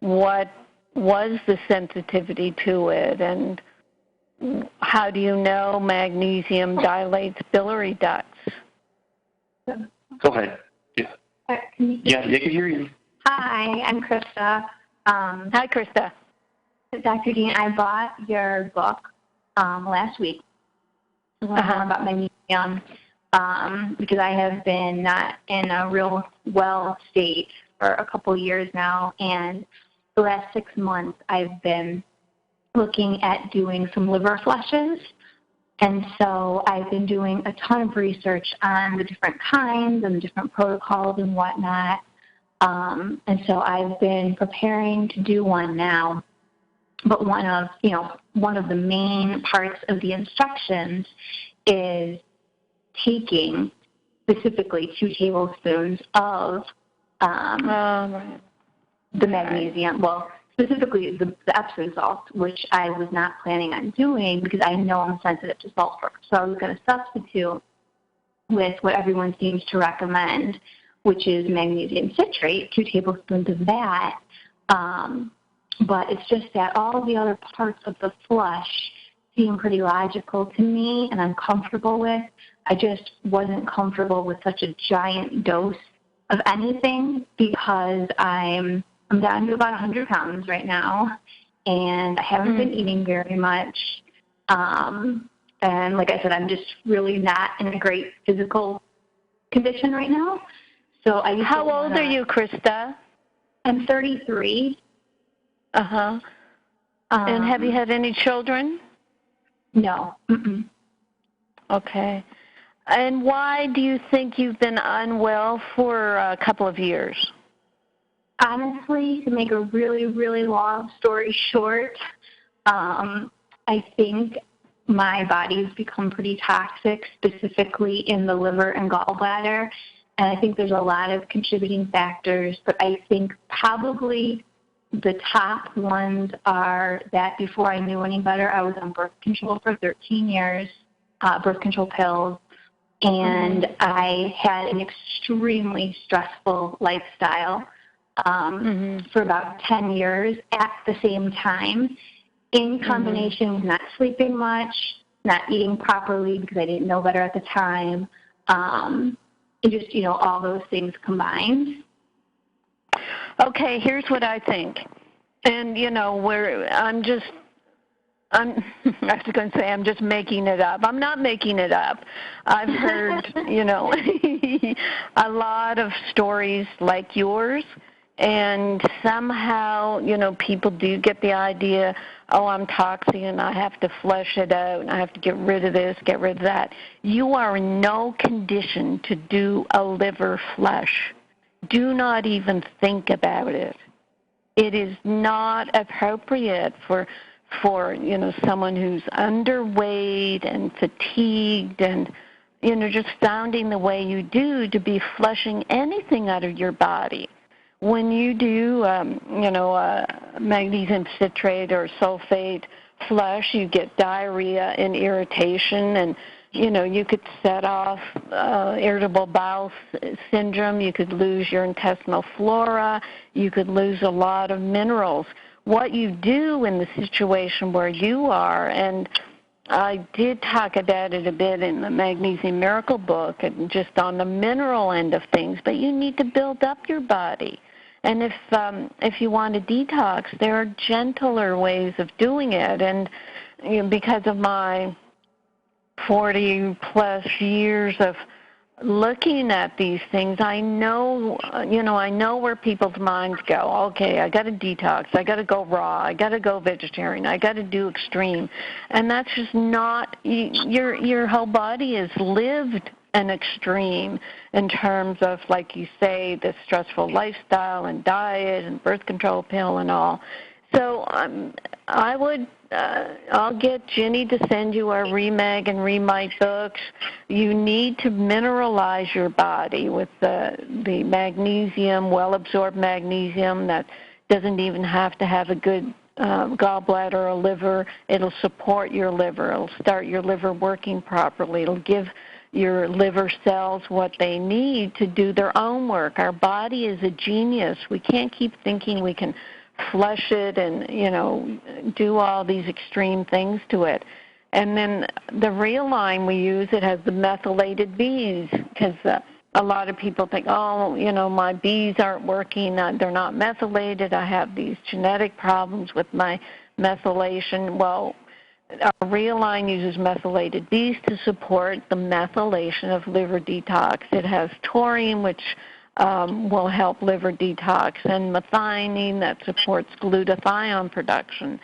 what was the sensitivity to it? And how do you know magnesium dilates biliary ducts? Go ahead. Yeah, I can hear you. Hi, I'm Krista. Hi, Krista. Dr. Dean, I bought your book last week. More about magnesium because I have been not in a real well state for a couple years now, and the last 6 months I've been looking at doing some liver flushes. And so I've been doing a ton of research on the different kinds and the different protocols and whatnot. And so I've been preparing to do one now. But one of the main parts of the instructions is taking specifically 2 tablespoons of the magnesium. Well, specifically the Epsom salt, which I was not planning on doing because I know I'm sensitive to sulfur. So I was going to substitute with what everyone seems to recommend, which is magnesium citrate, 2 tablespoons of that. But it's just that all the other parts of the flush seem pretty logical to me and I'm comfortable with. I just wasn't comfortable with such a giant dose of anything because I'm down to about 100 pounds right now, and I haven't been eating very much. And like I said, I'm just really not in a great physical condition right now. So How old are you, Krista? I'm 33. And have you had any children? No. Mm-mm. Okay. And why do you think you've been unwell for a couple of years? Honestly, to make a really, really long story short, I think my body's become pretty toxic, specifically in the liver and gallbladder, and I think there's a lot of contributing factors, but I think probably the top ones are that before I knew any better, I was on birth control for 13 years, birth control pills, and I had an extremely stressful lifestyle for about 10 years at the same time, in combination with not sleeping much, not eating properly because I didn't know better at the time, and just, all those things combined. Okay, here's what I think. And, I was going to say I'm just making it up. I'm not making it up. I've heard, a lot of stories like yours, and somehow, people do get the idea, oh, I'm toxic and I have to flush it out and I have to get rid of this, get rid of that. You are in no condition to do a liver flush. Do not even think about it. It is not appropriate for someone who's underweight and fatigued and, just sounding the way you do to be flushing anything out of your body. When you do, magnesium citrate or sulfate flush, you get diarrhea and irritation, and, you could set off irritable bowel syndrome. You could lose your intestinal flora. You could lose a lot of minerals. What you do in the situation where you are, and I did talk about it a bit in the Magnesium Miracle book and just on the mineral end of things, but you need to build up your body. And if you want to detox, there are gentler ways of doing it. And because of my 40-plus years of looking at these things, I know where people's minds go. Okay, I got to detox. I got to go raw. I got to go vegetarian. I got to do extreme. And that's just not, your whole body has lived an extreme in terms of, like you say, the stressful lifestyle and diet and birth control pill and all. So I'll get Ginny to send you our Remag and Remite books. You need to mineralize your body with the magnesium, well-absorbed magnesium that doesn't even have to have a good gallbladder or liver. It'll support your liver. It'll start your liver working properly. It'll give your liver cells what they need to do their own work. Our body is a genius. We can't keep thinking we can flush it and, do all these extreme things to it. And then the real line we use, it has the methylated Bs, because a lot of people think, my Bs aren't working, they're not methylated, I have these genetic problems with my methylation. Well, our real line uses methylated Bs to support the methylation of liver detox. It has taurine, which will help liver detox, and methionine that supports glutathione production.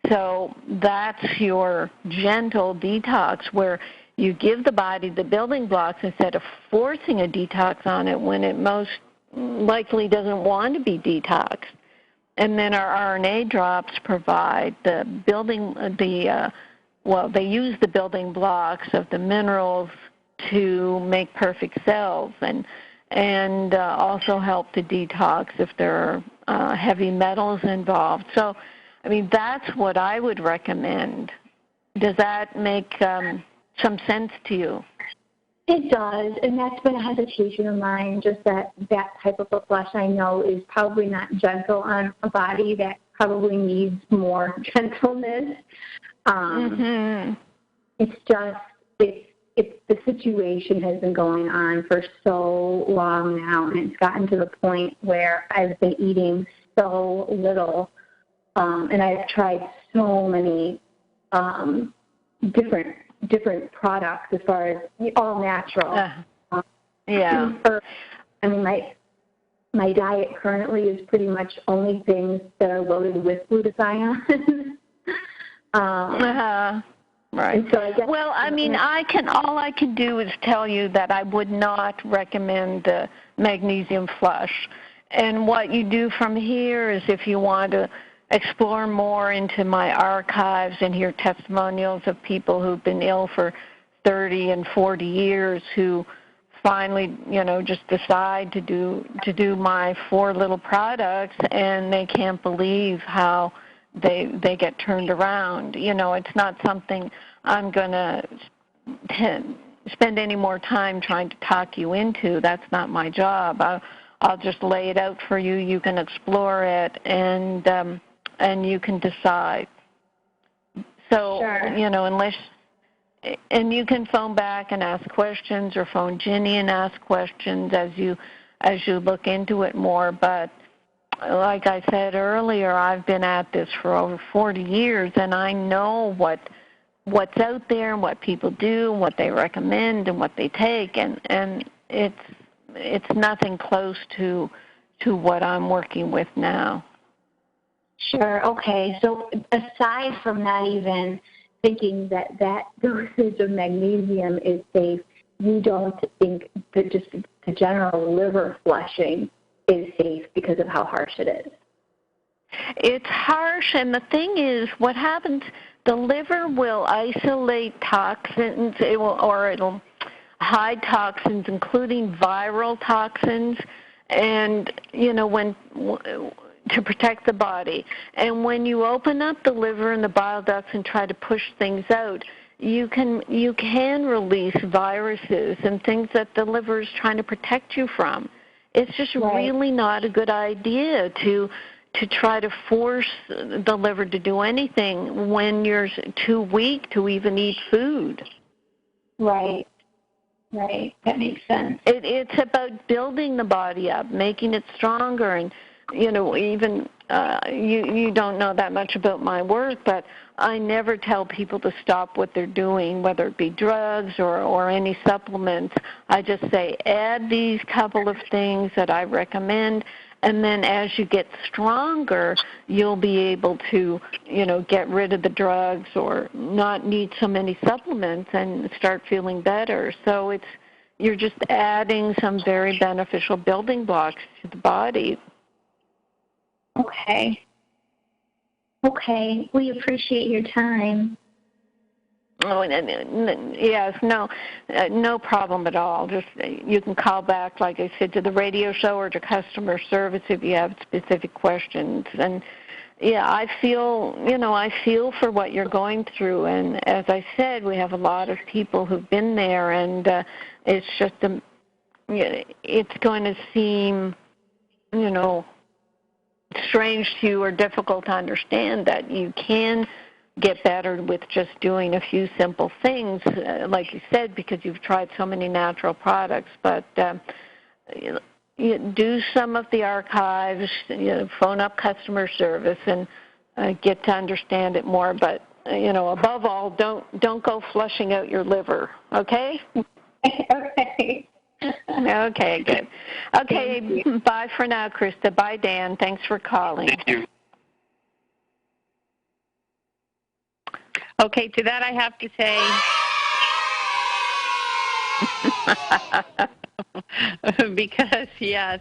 So that's your gentle detox, where you give the body the building blocks instead of forcing a detox on it when it most likely doesn't want to be detoxed. And then our RNA drops provide the building, they use the building blocks of the minerals to make perfect cells, and also help to detox if there are heavy metals involved. So, that's what I would recommend. Does that make some sense to you? It does, and that's been a hesitation of mine, just that type of a flush I know is probably not gentle on a body that probably needs more gentleness. It's just, the situation has been going on for so long now, and it's gotten to the point where I've been eating so little, and I've tried so many different products as far as all natural. My diet currently is pretty much only things that are loaded with glutathione. Right. So I guess, all I can do is tell you that I would not recommend the magnesium flush. And what you do from here is, if you want to explore more into my archives and hear testimonials of people who've been ill for 30 and 40 years who finally, just decide to do my 4 little products, and they can't believe how they get turned around. It's not something I'm going to spend any more time trying to talk you into. That's not my job. I'll just lay it out for you. You can explore it, and you can decide. So, sure. And you can phone back and ask questions, or phone Ginny and ask questions as you look into it more. But like I said earlier, I've been at this for over 40 years, and I know what's out there and what people do and what they recommend and what they take, and it's nothing close to what I'm working with now. Sure, okay. So aside from not even thinking that dosage of magnesium is safe, you don't think that just the general liver flushing is safe because of how harsh it is? It's harsh, and the thing is, what happens, the liver will isolate toxins, it'll hide toxins, including viral toxins, and, to protect the body. And when you open up the liver and the bile ducts and try to push things out, you can release viruses and things that the liver is trying to protect you from. It's just really not a good idea to try to force the liver to do anything when you're too weak to even eat food. Right. That makes sense. It's about building the body up, making it stronger, and even you don't know that much about my work, but I never tell people to stop what they're doing, whether it be drugs or any supplements. I just say, add these couple of things that I recommend, and then as you get stronger, you'll be able to, get rid of the drugs or not need so many supplements and start feeling better. So you're just adding some very beneficial building blocks to the body. Okay. We appreciate your time. Oh, yes, no problem at all. Just you can call back, like I said, to the radio show or to customer service if you have specific questions. And yeah, I feel for what you're going through. And as I said, we have a lot of people who've been there, and it's just it's going to seem, strange to you or difficult to understand that you can get better with just doing a few simple things, like you said, because you've tried so many natural products. But you do some of the archives, phone up customer service, and get to understand it more. But above all, don't go flushing out your liver. Okay. Okay. Okay, good. Okay, bye for now, Krista. Bye, Dan. Thanks for calling. Thank you. Okay, to that I have to say, because, yes,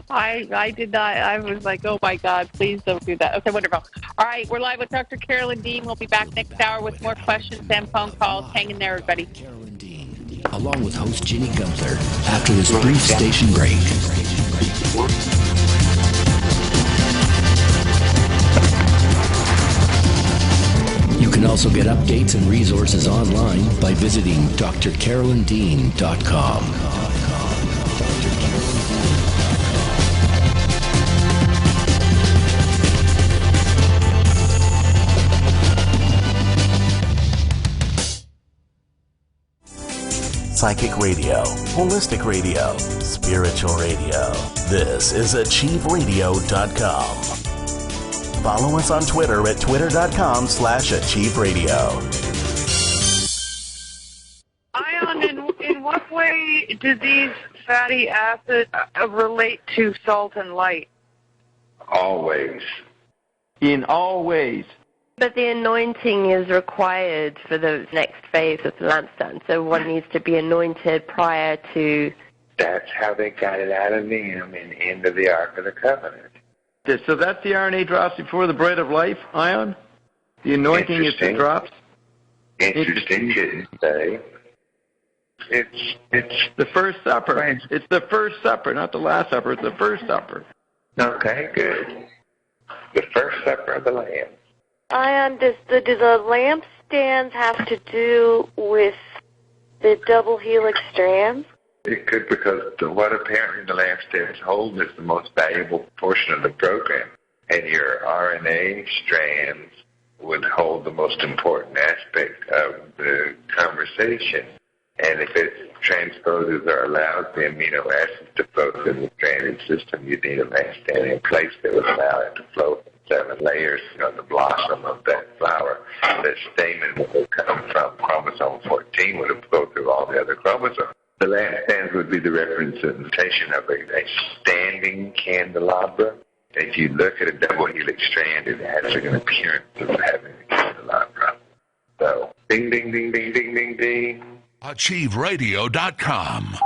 I did not, I was like, oh, my God, please don't do that. Okay, wonderful. All right, we're live with Dr. Carolyn Dean. We'll be back next hour with more questions and phone calls. Hang in there, everybody. Carolyn Dean, along with host Ginny Gunther, after this brief station break. You can also get updates and resources online by visiting drcarolyndean.com. Psychic radio, holistic radio, spiritual radio. This is achieveradio.com. Follow us on Twitter at twitter.com/achieveradio. Ion, in what way do these fatty acids relate to salt and light? Always. In all ways. But the anointing is required for the next phase of the lampstand, so one needs to be anointed prior to... That's how they got it out of them and into the Ark of the Covenant. So that's the RNA drops before the bread of life, Ion? The anointing is the drops? Interesting, didn't say. It's the first supper. It's the first supper, not the last supper. It's the first supper. Okay, good. The first supper of the Lamb. Ion, do the lampstands have to do with the double helix strands? It could, because what apparently the lampstands hold is the most valuable portion of the program. And your RNA strands would hold the most important aspect of the conversation. And if it transposes or allows the amino acids to flow through the stranded system, you need a lampstand in place that would allow it to flow from 7 layers, the blossom of that flower. The stamen would come from chromosome 14 would have flowed through all the other chromosomes. The lampstands would be the representation of a standing candelabra. If you look at a double helix strand, it has an appearance of having a candelabra. So, ding, ding, ding, ding, ding, ding, ding. AchieveRadio.com.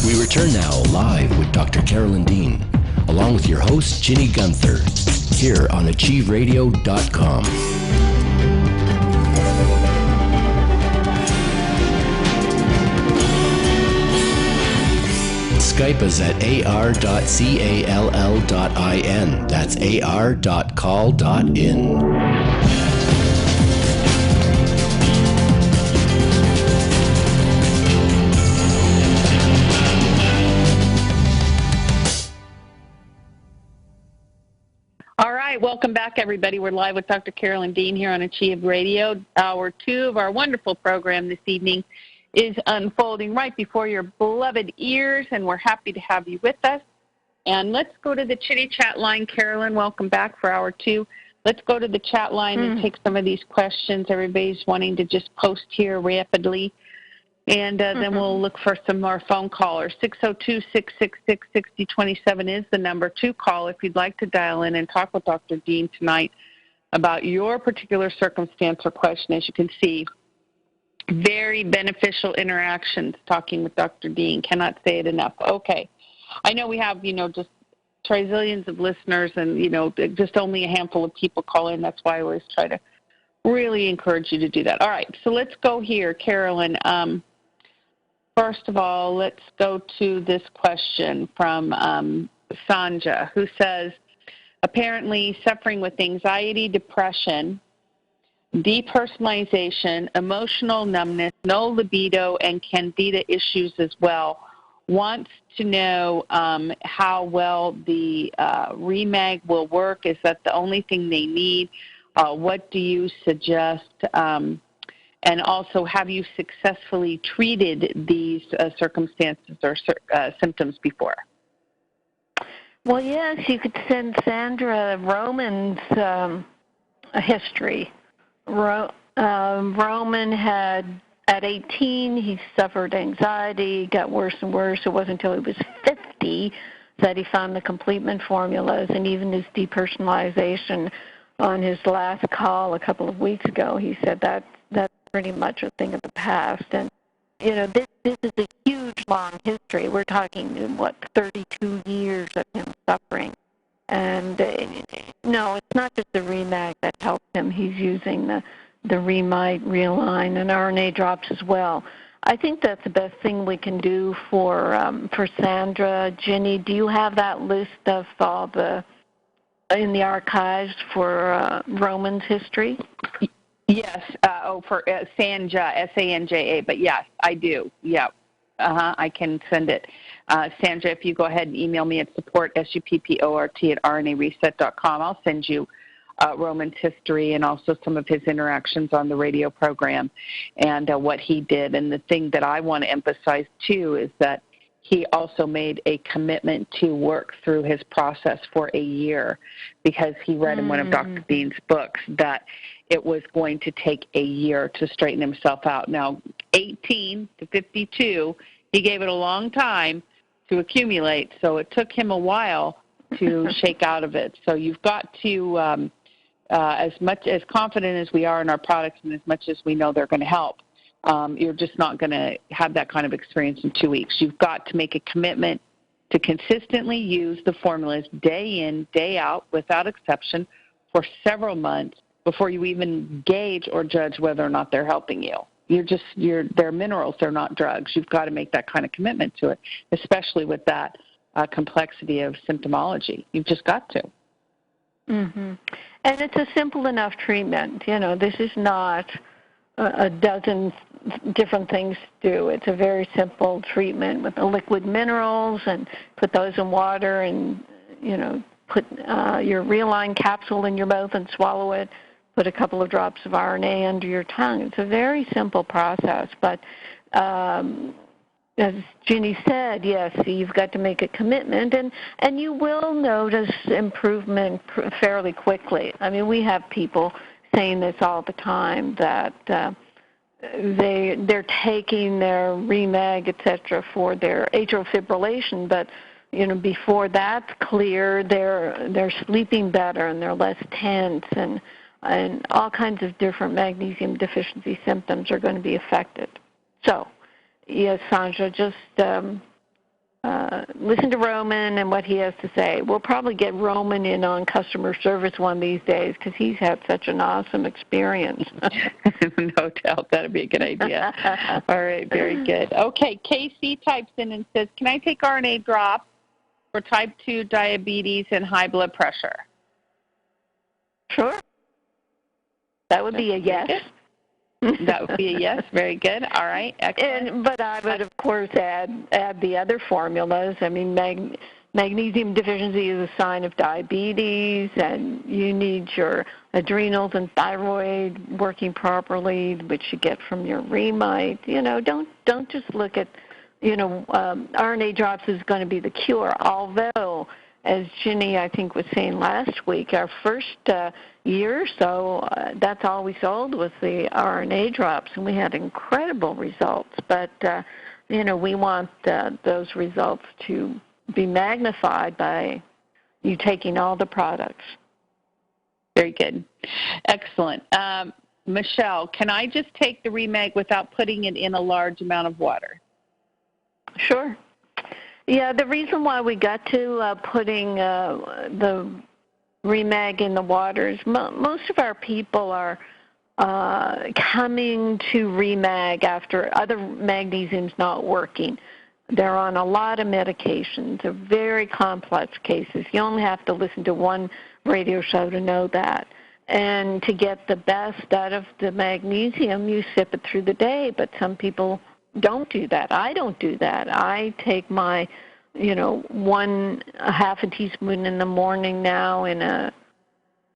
We return now live with Dr. Carolyn Dean, along with your host, Ginny Gunther, here on AchieveRadio.com. Skype us at ar.call.in. That's ar.call.in. All right, welcome back, everybody. We're live with Dr. Carolyn Dean here on Achieve Radio. Hour 2 of our wonderful program this evening is unfolding right before your beloved ears, and we're happy to have you with us. And let's go to the chitty chat line. Carolyn, welcome back for hour 2. Let's go to the chat line and take some of these questions. Everybody's wanting to just post here rapidly. And then we'll look for some more phone callers. 602-666-6027 is the number to call if you'd like to dial in and talk with Dr. Dean tonight about your particular circumstance or question. As you can see, very beneficial interactions talking with Dr. Dean. Cannot say it enough. Okay. I know we have, just trizillions of listeners, and, just only a handful of people call in. That's why I always try to really encourage you to do that. All right, so let's go here, Carolyn. First of all, let's go to this question from Sandra, who says, apparently suffering with anxiety, depression, depersonalization, emotional numbness, no libido, and candida issues as well. Wants to know how well the Remag will work. Is that the only thing they need? What do you suggest? And also, have you successfully treated these circumstances or symptoms before? Well, yes, you could send Sandra Roman's history. Roman had, at 18, he suffered anxiety, got worse and worse. It wasn't until he was 50 that he found the complement formulas, and even his depersonalization. On his last call a couple of weeks ago, he said that's pretty much a thing of the past. And, this is a huge, long history. We're talking, 32 years of him suffering. And, no, it's not just the Remag that helps him. He's using the Remite, Realign, and RNA drops as well. I think that's the best thing we can do for Sandra. Ginny, do you have that list of all in the archives for Roman's history? Yes. For Sanja, Sanja, but yes, I do. Yeah. I can send it. Sandra, if you go ahead and email me at support@rnareset.com, I'll send you Roman's history and also some of his interactions on the radio program and what he did. And the thing that I want to emphasize, too, is that he also made a commitment to work through his process for a year, because he read in one of Dr. Dean's books that it was going to take a year to straighten himself out. Now, 18 to 52, he gave it a long time to accumulate, so it took him a while to shake out of it. So you've got to, as confident as we are in our products and as much as we know they're going to help, you're just not going to have that kind of experience in 2 weeks. You've got to make a commitment to consistently use the formulas day in, day out, without exception, for several months before you even gauge or judge whether or not they're helping you. They're minerals, they're not drugs. You've got to make that kind of commitment to it, especially with that complexity of symptomology. You've just got to. Mm-hmm. And it's a simple enough treatment. This is not a dozen different things to do. It's a very simple treatment with the liquid minerals, and put those in water, and, put your Realign capsule in your mouth and swallow it. Put a couple of drops of RNA under your tongue. It's a very simple process, but as Ginny said, yes, you've got to make a commitment, and you will notice improvement fairly quickly. I mean, we have people saying this all the time, that they're taking their Remag, et cetera, for their atrial fibrillation, but before that's clear, they're sleeping better and they're less tense, and all kinds of different magnesium deficiency symptoms are going to be affected. So, yes, Sandra, just listen to Roman and what he has to say. We'll probably get Roman in on customer service one of these days, because he's had such an awesome experience. No doubt. That would be a good idea. All right, very good. Okay, Casey types in and says, can I take RNA drops for type 2 diabetes and high blood pressure? Sure. That would be a yes. That would be a yes. Very good. All right. Excellent. But I would, of course, add the other formulas. I mean, magnesium deficiency is a sign of diabetes, and you need your adrenals and thyroid working properly, which you get from your Remite. Don't just look at, RNA drops is going to be the cure, although, as Ginny, I think, was saying last week, our first year or so, that's all we sold was the RNA drops, and we had incredible results. But, we want those results to be magnified by you taking all the products. Very good. Excellent. Michelle, can I just take the Remag without putting it in a large amount of water? Sure. Yeah, the reason why we got to putting the Remag in the water is most of our people are coming to Remag after other magnesium's not working. They're on a lot of medications. They're very complex cases. You only have to listen to one radio show to know that. And to get the best out of the magnesium, you sip it through the day, but some people don't do that. I don't do that. I take my, half a teaspoon in the morning now in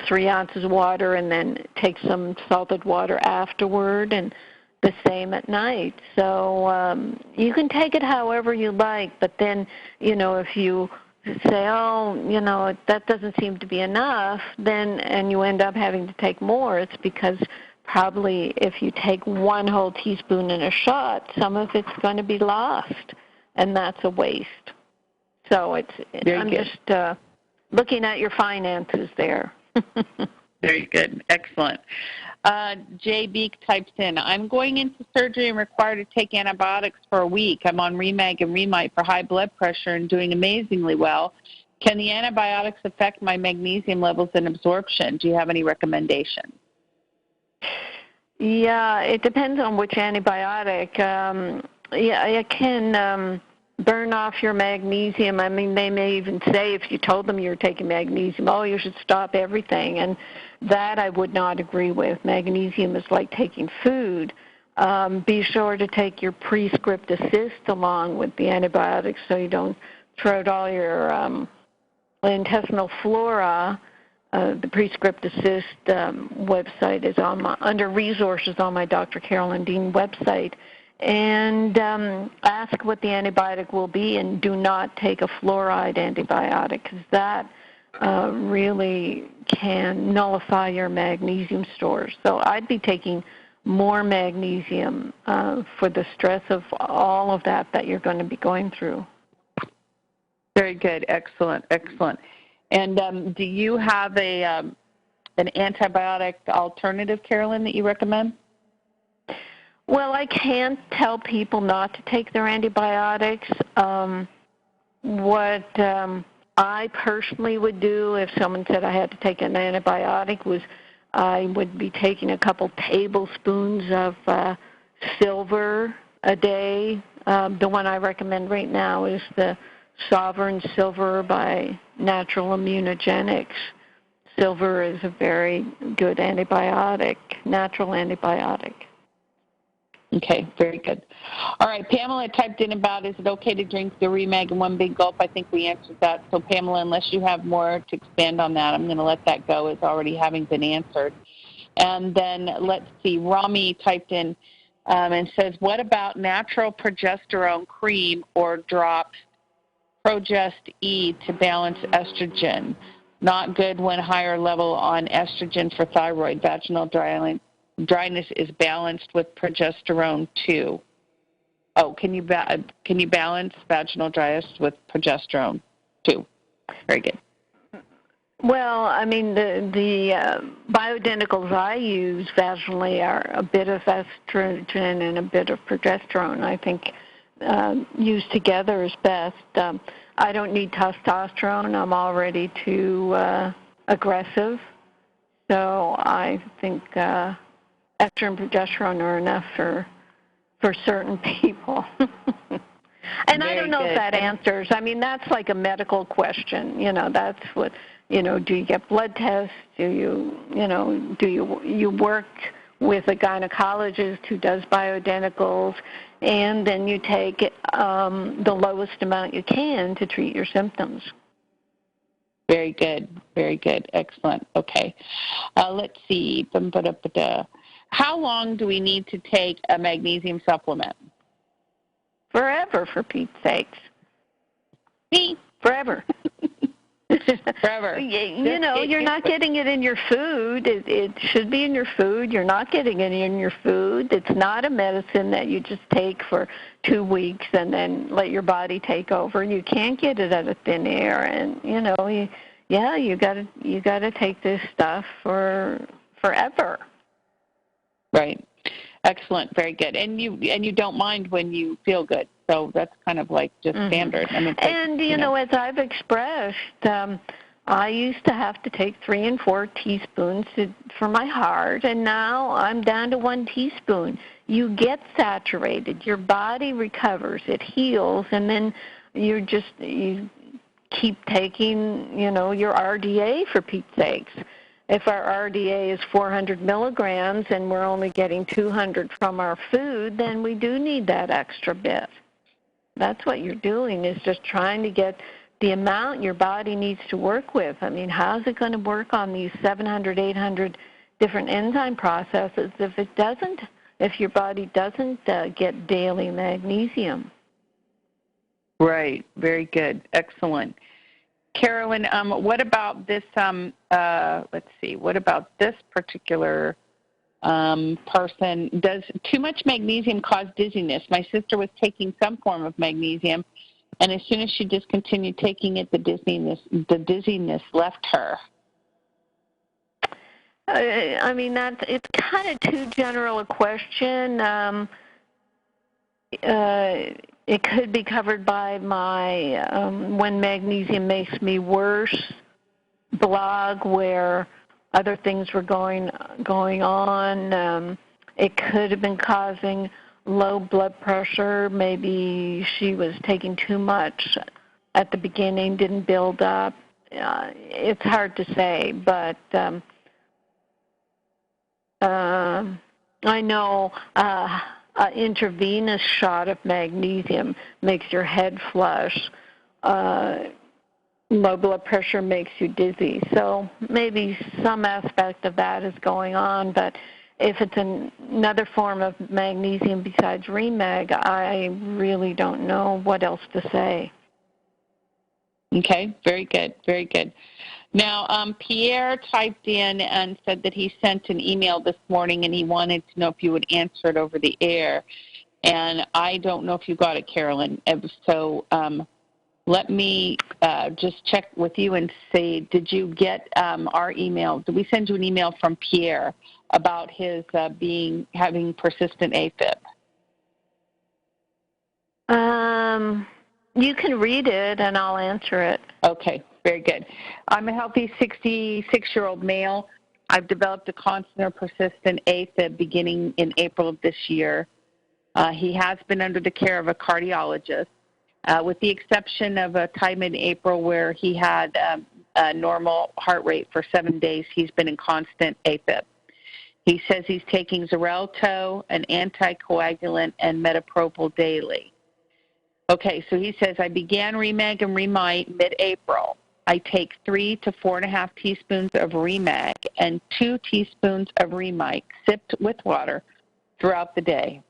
3 ounces of water, and then take some salted water afterward, and the same at night. So you can take it however you like, but then, if you say, that doesn't seem to be enough, and you end up having to take more, it's because probably if you take 1 whole teaspoon in a shot, some of it's going to be lost, and that's a waste. So I'm just looking at your finances there. Very good. Excellent. Jay Beek types in, I'm going into surgery and required to take antibiotics for a week. I'm on Remag and Remite for high blood pressure and doing amazingly well. Can the antibiotics affect my magnesium levels and absorption? Do you have any recommendations? Yeah, it depends on which antibiotic. It can burn off your magnesium. I mean, they may even say, if you told them you're taking magnesium, you should stop everything. And that I would not agree with. Magnesium is like taking food. Be sure to take your Prescript Assist along with the antibiotics so you don't throw out all your intestinal flora. The Prescript Assist website is under resources on my Dr. Carolyn Dean website. And ask what the antibiotic will be, and do not take a fluoride antibiotic, because that really can nullify your magnesium stores. So I'd be taking more magnesium for the stress of all of that you're going to be going through. Very good. Excellent. Excellent. And do you have an antibiotic alternative, Carolyn, that you recommend? Well, I can't tell people not to take their antibiotics. What I personally would do if someone said I had to take an antibiotic was I would be taking a couple tablespoons of silver a day. The one I recommend right now is the Sovereign Silver by Natural Immunogenics. Silver is a very good antibiotic, natural antibiotic. Okay, very good. All right, Pamela typed in about, is it okay to drink the Remag in one big gulp? I think we answered that. So, Pamela, unless you have more to expand on that, I'm going to let that go as already having been answered. And then let's see, Rami typed in and says, what about natural progesterone cream or drops Progest E to balance estrogen? Not good when higher level on estrogen for thyroid. Vaginal dryness is balanced with progesterone too. Oh, can you balance vaginal dryness with progesterone too? Very good. Well, I mean, the bioidenticals I use vaginally are a bit of estrogen and a bit of progesterone. I think used together is best. I don't need testosterone. I'm already too aggressive. So I think estrogen and progesterone are enough for certain people. And I don't know if that answers. I mean, that's like a medical question. That's what, do you get blood tests? Do you work with a gynecologist who does bioidenticals? And then you take the lowest amount you can to treat your symptoms. Very good. Very good. Excellent. Okay. Let's see. How long do we need to take a magnesium supplement? Forever, for Pete's sakes. Me? Forever. Forever. You're not getting it in your food. It should be in your food. You're not getting it in your food. It's not a medicine that you just take for 2 weeks and then let your body take over. You can't get it out of thin air. And you got to take this stuff for forever. Right. Excellent, very good. And you don't mind when you feel good, so that's kind of like just standard. I mean, and you know, as I've expressed, I used to have to take 3 and 4 teaspoons for my heart, and now I'm down to 1 teaspoon. You get saturated, your body recovers, it heals, and then you keep taking, you know, your RDA for Pete's sakes. If our RDA is 400 milligrams and we're only getting 200 from our food, then we do need that extra bit. That's what you're doing, is just trying to get the amount your body needs to work with. I mean, how's it going to work on these 700, 800 different enzyme processes if your body doesn't get daily magnesium? Right. Very good. Excellent. Carolyn, what about this, let's see, what about this particular person? Does too much magnesium cause dizziness? My sister was taking some form of magnesium, and as soon as she discontinued taking it, the dizziness left her. I mean, it's kind of too general a question. It could be covered by my When Magnesium Makes Me Worse blog, where other things were going on. It could have been causing low blood pressure. Maybe she was taking too much at the beginning, didn't build up. It's hard to say, but I know an intravenous shot of magnesium makes your head flush. Low blood pressure makes you dizzy. So maybe some aspect of that is going on, but if it's another form of magnesium besides Remag, I really don't know what else to say. Okay, very good, very good. Now, Pierre typed in and said that he sent an email this morning and he wanted to know if you would answer it over the air. And I don't know if you got it, Carolyn. So let me just check with you and say, did you get our email? Did we send you an email from Pierre about his having persistent AFib? You can read it and I'll answer it. Okay, very good. I'm a healthy 66-year-old male. I've developed a constant or persistent AFib beginning in April of this year. He has been under the care of a cardiologist, with the exception of a time in April where he had a normal heart rate for 7 days. He's been in constant AFib. He says he's taking Xarelto, an anticoagulant, and Metapropyl daily. Okay, so he says, I began Remag and Remite mid-April. I take 3 to 4.5 teaspoons of Remag and 2 teaspoons of Remite, sipped with water, throughout the day.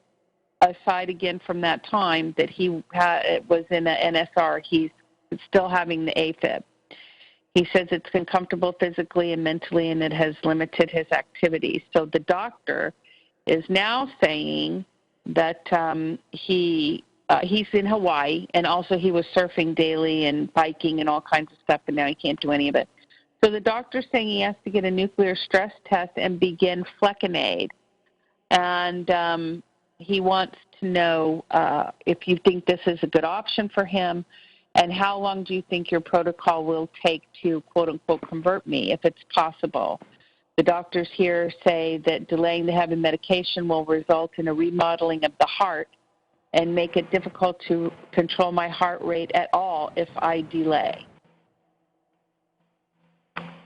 Aside again from that time that he was in an NSR, he's still having the AFib. He says it's uncomfortable physically and mentally, and it has limited his activities. So the doctor is now saying that he's in Hawaii, and also he was surfing daily and biking and all kinds of stuff, and now he can't do any of it. So the doctor's saying he has to get a nuclear stress test and begin flecainide. And he wants to know if you think this is a good option for him, and how long do you think your protocol will take to, quote-unquote, convert me, if it's possible. The doctors here say that delaying the heavy medication will result in a remodeling of the heart and make it difficult to control my heart rate at all if I delay.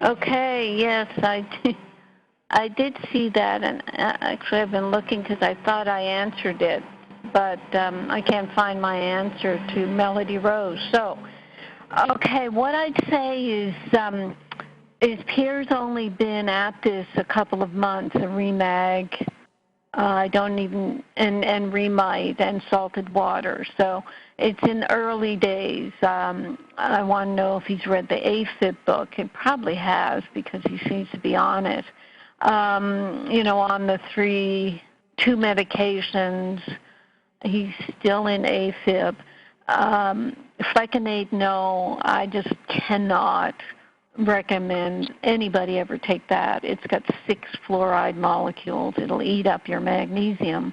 Okay, yes, I did see that, and actually I've been looking because I thought I answered it, but I can't find my answer to Melody Rose. So, okay, what I'd say is Pierre's only been at this a couple of months, a Remag, I don't even, and Remite and salted water. So it's in early days. I want to know if he's read the AFib book. He probably has because he seems to be on it. On the 2 medications, he's still in AFib. Flecainide, no, I just cannot recommend anybody ever take that. It's got 6 fluoride molecules. It'll eat up your magnesium.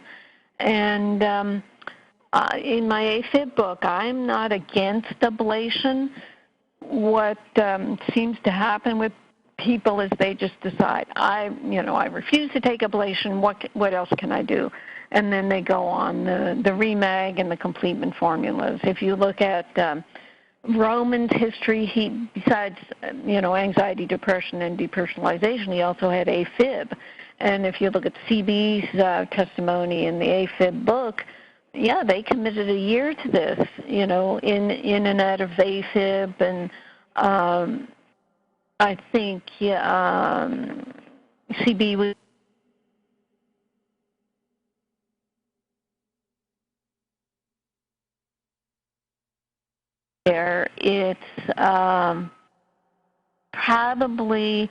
And in my AFib book, I'm not against ablation. What seems to happen with people is they just decide, I refuse to take ablation. What else can I do? And then they go on the Remag and the Completement formulas. If you look at Roman's history, besides anxiety, depression, and depersonalization, he also had AFib. And if you look at CB's testimony in the AFib book, yeah, they committed a year to this, in and out of AFib, and I think CB was there. It's probably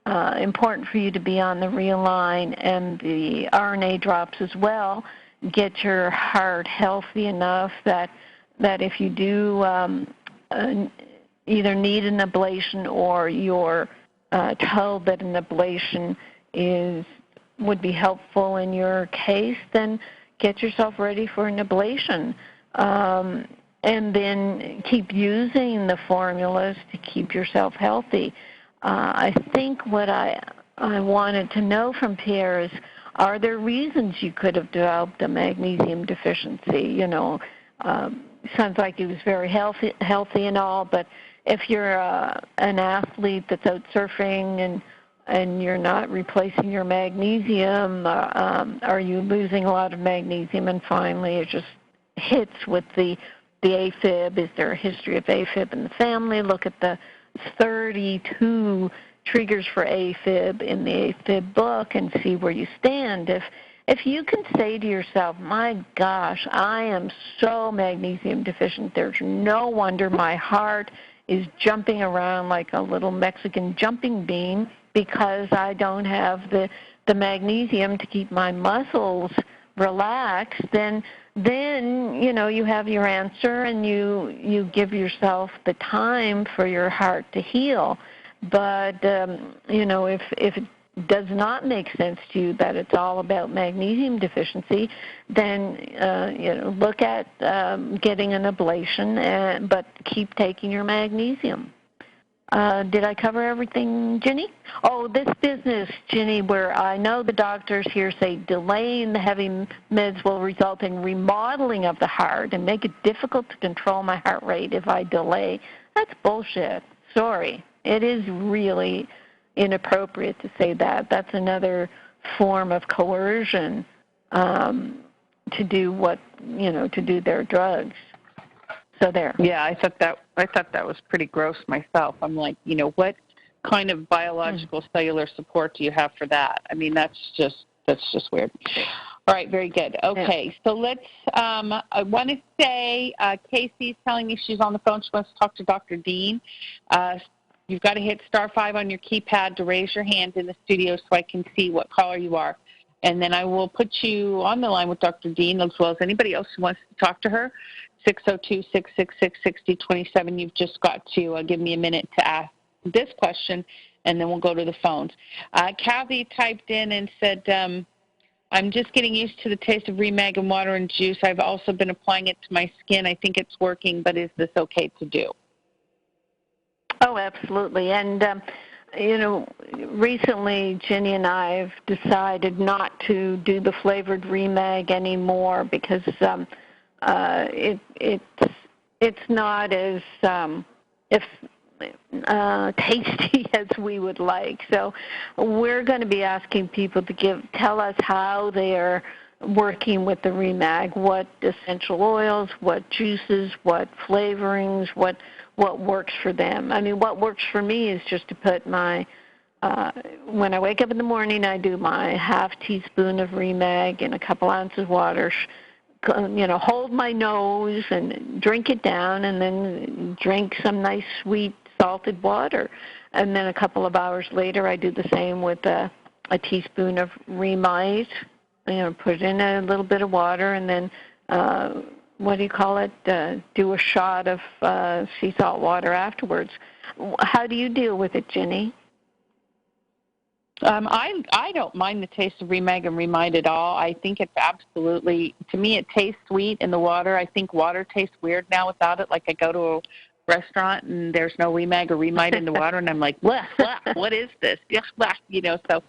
important for you to be on the Realign and the RNA drops as well. Get your heart healthy enough that if you do either need an ablation or you're told that an ablation would be helpful in your case, then get yourself ready for an ablation. And then keep using the formulas to keep yourself healthy. I think what I wanted to know from Pierre is, are there reasons you could have developed a magnesium deficiency? Sounds like he was very healthy and all, but if you're an athlete that's out surfing and you're not replacing your magnesium, are you losing a lot of magnesium? And finally, it just hits with the AFib. Is there a history of AFib in the family? Look at the 32 triggers for AFib in the AFib book and see where you stand. If you can say to yourself, my gosh, I am so magnesium deficient, there's no wonder my heart is jumping around like a little Mexican jumping bean because I don't have the magnesium to keep my muscles relaxed, then you have your answer, and you give yourself the time for your heart to heal. But if it does not make sense to you that it's all about magnesium deficiency, then look at getting an ablation, but keep taking your magnesium. Did I cover everything, Ginny? Oh, this business, Ginny, where I know the doctors here say delaying the heavy meds will result in remodeling of the heart and make it difficult to control my heart rate if I delay. That's bullshit. Sorry. It is really inappropriate to say that. That's another form of coercion to do their drugs. So there. Yeah, I thought that was pretty gross myself. I'm like, what kind of biological cellular support do you have for that? I mean, that's just weird. All right, very good. Okay, so let's. I want to say Casey's telling me she's on the phone. She wants to talk to Dr. Dean. You've got to hit *5 on your keypad to raise your hand in the studio so I can see what caller you are. And then I will put you on the line with Dr. Dean as well as anybody else who wants to talk to her. 602-666-6027. You've just got to give me a minute to ask this question, and then we'll go to the phones. Kathy typed in and said, I'm just getting used to the taste of Remag and water and juice. I've also been applying it to my skin. I think it's working, but is this okay to do? Oh, absolutely. And, recently Ginny and I have decided not to do the flavored Remag anymore because it's not as tasty as we would like. So we're going to be asking people to tell us how they're working with the Remag, what essential oils, what juices, what flavorings, what works for them. I mean, what works for me is just to put my, when I wake up in the morning, I do my half teaspoon of Remag in a couple ounces of water, hold my nose and drink it down, and then drink some nice sweet salted water. And then a couple of hours later, I do the same with a teaspoon of Remite, put it in a little bit of water, and then what do you call it, do a shot of sea salt water afterwards. How do you deal with it, Ginny? I don't mind the taste of Remag and Remite at all. I think it's absolutely, to me, it tastes sweet in the water. I think water tastes weird now without it. Like I go to a restaurant and there's no Remag or Remite in the water, and I'm like, blah, blah, what is this? Blah, blah, so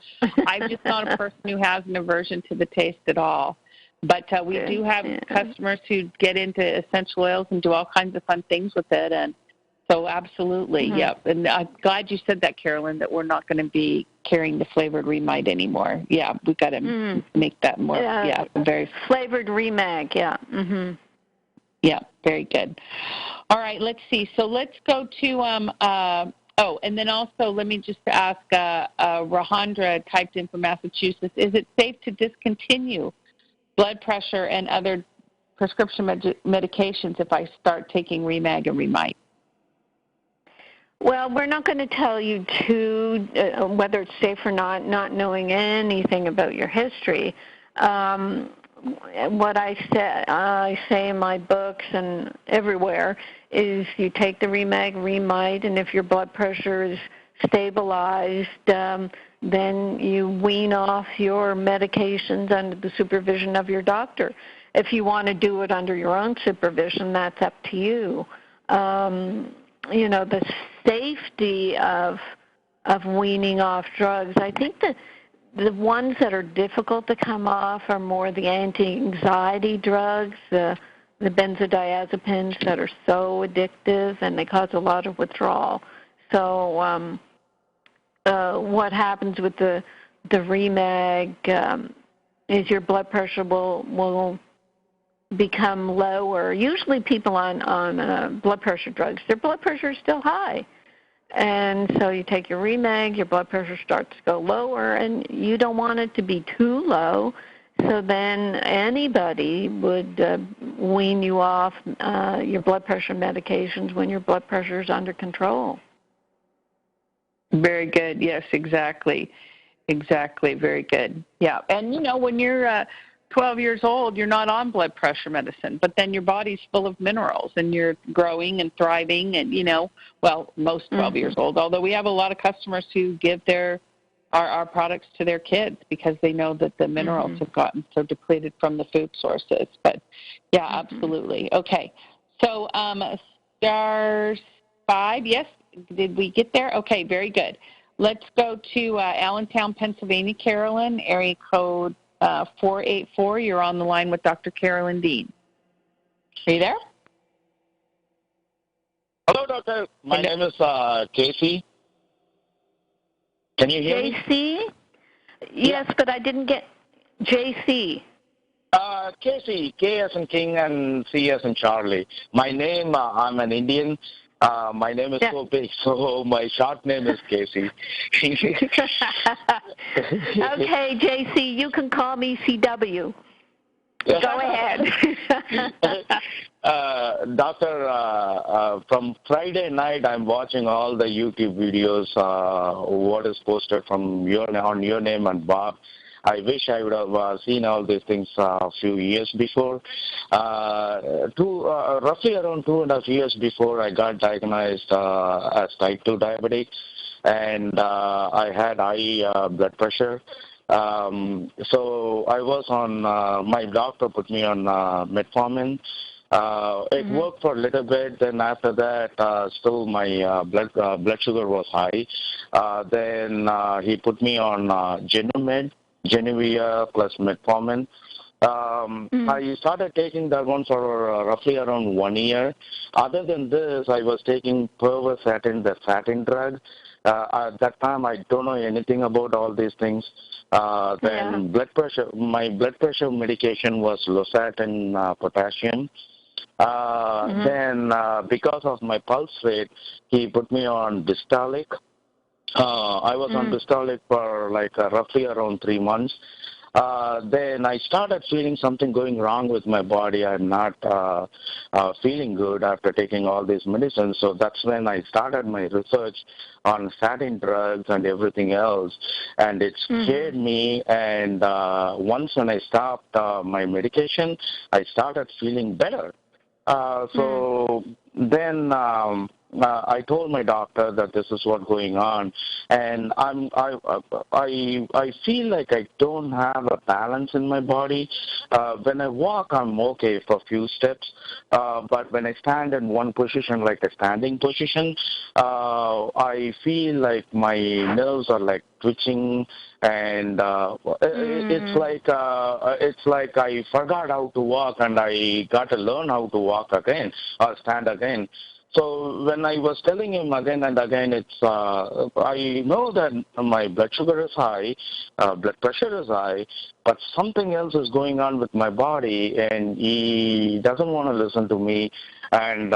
I'm just not a person who has an aversion to the taste at all. But we do have customers who get into essential oils and do all kinds of fun things with it, and so absolutely, yep. And I'm glad you said that, Carolyn, that we're not going to be carrying the flavored Remite anymore. Yeah, we've got to make that more, very flavored Remag, Yeah, very good. All right, let's see. So let's go to, and then also let me just ask, Rahandra typed in from Massachusetts, is it safe to discontinue blood pressure and other prescription medications if I start taking Remag and Remite? Well, we're not going to tell you whether it's safe or not knowing anything about your history. What I say in my books and everywhere is you take the Remag, Remite, and if your blood pressure is stabilized, then you wean off your medications under the supervision of your doctor. If you want to do it under your own supervision, that's up to you. The safety of weaning off drugs, I think that the ones that are difficult to come off are more the anti-anxiety drugs, the benzodiazepines that are so addictive and they cause a lot of withdrawal. So what happens with the Remag is your blood pressure will become lower. Usually people on blood pressure drugs, their blood pressure is still high. And so you take your Remag, your blood pressure starts to go lower, and you don't want it to be too low. So then anybody would wean you off your blood pressure medications when your blood pressure is under control. Very good. Yes, exactly. Exactly. Very good. Yeah. And, when you're 12 years old, you're not on blood pressure medicine, but then your body's full of minerals and you're growing and thriving and, most 12 years old, although we have a lot of customers who give our products to their kids because they know that the minerals have gotten so depleted from the food sources. But, yeah, absolutely. Okay. So star 5, yes, did we get there? Okay, very good. Let's go to Allentown, Pennsylvania, Carolyn, area code 484. You're on the line with Dr. Carolyn Dean. Are you there? Hello, doctor. My name is Casey. Can you hear me? JC? Yes, but I didn't get JC. Casey, K as in King and C as in Charlie. My name, I'm an Indian. My name is so big, so my short name is Casey. Okay, JC, you can call me CW. Go ahead. Doctor, from Friday night, I'm watching all the YouTube videos, what is posted from on your name and Bob. I wish I would have seen all these things a few years before. Roughly around 2.5 years before, I got diagnosed as type 2 diabetic, and I had high blood pressure. So I was on, my doctor put me on metformin. It worked for a little bit. Then after that, still my blood sugar was high. Then he put me on Genevia plus metformin. I started taking that one for roughly around 1 year. Other than this, I was taking Pervastatin, the statin drug. At that time, I don't know anything about all these things. Then my blood pressure medication was Losartan potassium. Then because of my pulse rate, he put me on Distalic. I was on Distalic for like roughly around 3 months. Then I started feeling something going wrong with my body. I'm not feeling good after taking all these medicines. So that's when I started my research on statin drugs and everything else. And it scared me. And once when I stopped my medication, I started feeling better. So then I told my doctor that this is what's going on, and I feel like I don't have a balance in my body. When I walk, I'm okay for a few steps, but when I stand in one position, like a standing position, I feel like my nerves are like twitching, and it's like I forgot how to walk, and I got to learn how to walk again or stand again. So when I was telling him again and again, I know that my blood sugar is high, blood pressure is high, but something else is going on with my body, and he doesn't want to listen to me. And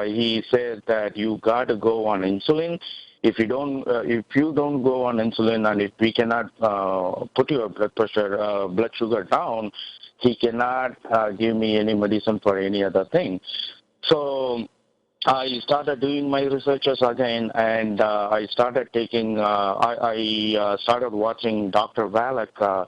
he said that you got to go on insulin. If you don't go on insulin, and if we cannot put your blood sugar down, he cannot give me any medicine for any other thing. So I started doing my researches again, and I started taking. I started watching Dr. Valak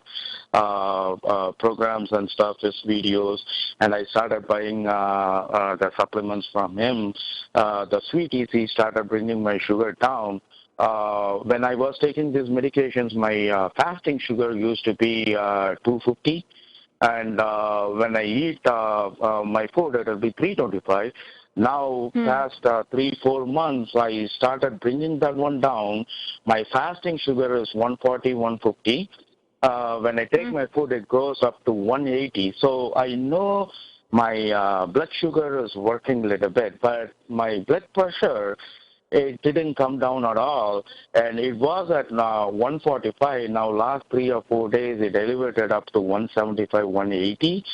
programs and stuff, his videos, and I started buying the supplements from him. The sweeties, he started bringing my sugar down. When I was taking these medications, my fasting sugar used to be 250. And when I eat my food, it will be 325. Now, past 3-4 months, I started bringing that one down. My fasting sugar is 140, 150. When I take my food, it goes up to 180. So I know my blood sugar is working a little bit, but my blood pressure, it didn't come down at all, and it was at 145. Now, last 3 or 4 days, it elevated up to 175, 180.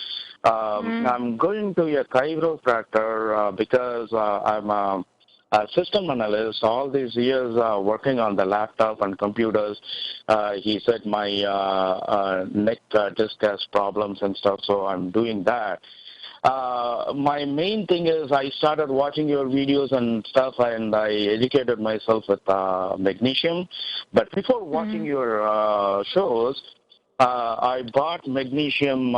I'm going to a chiropractor because I'm a system analyst. All these years working on the laptop and computers, he said my neck disc has problems and stuff, so I'm doing that. My main thing is I started watching your videos and stuff, and I educated myself with magnesium. But before watching your shows, I bought magnesium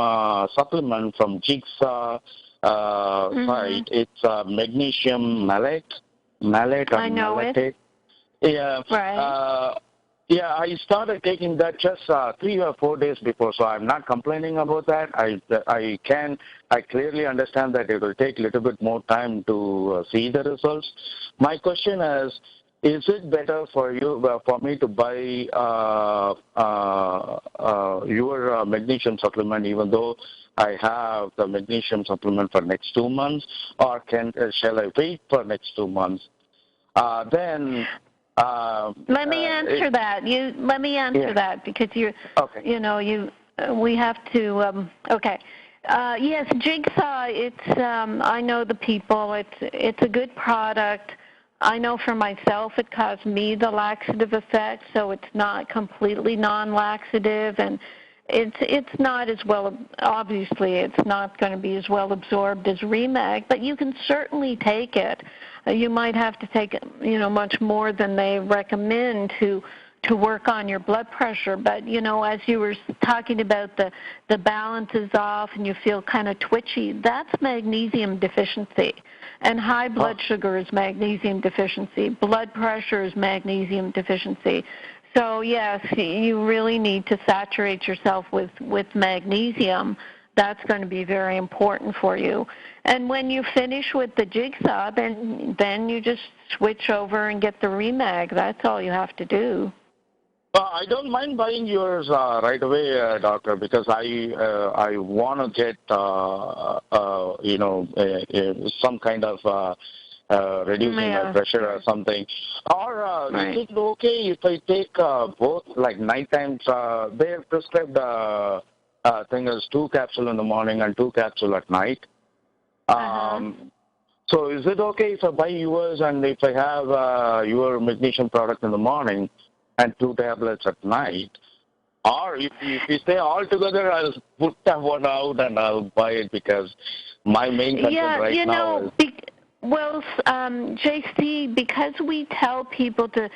supplement from Jigsaw site. It's magnesium malate or malatate. Yeah. Right. Yeah, I started taking that just 3 or 4 days before, so I'm not complaining about that. I clearly understand that it will take a little bit more time to see the results. My question is it better for me to buy your magnesium supplement, even though I have the magnesium supplement for next 2 months, or shall I wait for next 2 months? Let me answer that. Let me answer that because we have to. Okay. Yes, Jigsaw. It's. I know the people. It's a good product. I know for myself, it caused me the laxative effect, so it's not completely non-laxative, and it's not as well. Obviously, it's not going to be as well absorbed as Remag, but you can certainly take it. You might have to take, much more than they recommend to work on your blood pressure. But, as you were talking about the balance is off and you feel kind of twitchy, that's magnesium deficiency. And high blood sugar is magnesium deficiency. Blood pressure is magnesium deficiency. So, yes, you really need to saturate yourself with magnesium. That's going to be very important for you. And when you finish with the Jigsaw, then you just switch over and get the Remag. That's all you have to do. I don't mind buying yours right away, doctor, because I want to get some kind of reducing my pressure or something. Or is it okay if I take both, like night times? They have prescribed thing is 2 capsules in the morning and 2 capsules at night. So is it okay if I buy yours and if I have your magnesium product in the morning and 2 tablets at night? Or if you say all together, I'll put that one out and I'll buy it because my main concern right now is... Well, JC, because we tell people to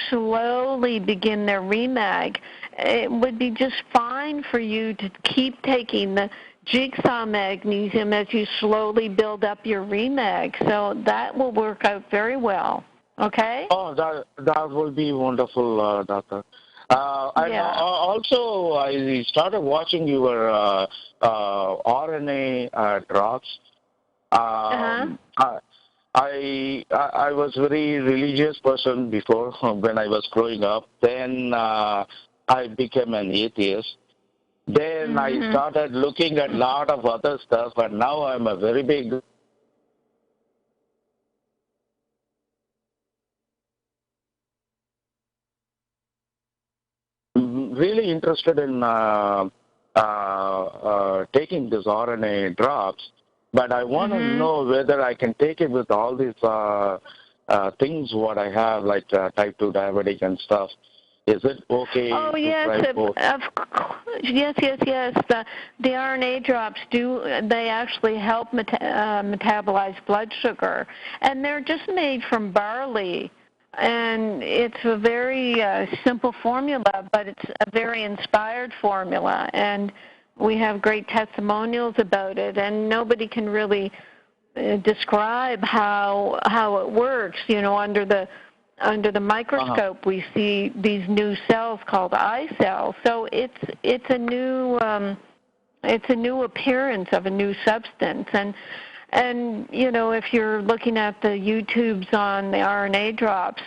slowly begin their remag, it would be just fine for you to keep taking the jigsaw magnesium as you slowly build up your remag. So that will work out very well. Okay? Oh, that will be wonderful, doctor. And also, I started watching your RNA drops. I was very religious person before when I was growing up. Then I became an atheist. Then I started looking at a lot of other stuff, and now I'm a very big... really interested in taking this RNA drops, but I want to know whether I can take it with all these things what I have, like type 2 diabetic and stuff. Is it okay? Oh, yes, yes. The RNA drops they actually help metabolize blood sugar, and they're just made from barley. And it's a very simple formula, but it's a very inspired formula. And we have great testimonials about it, and nobody can really describe how it works. You know, under the microscope, we see these new cells called eye cells. So it's a new appearance of a new substance. And, you know, if you're looking at the YouTubes on the RNA drops,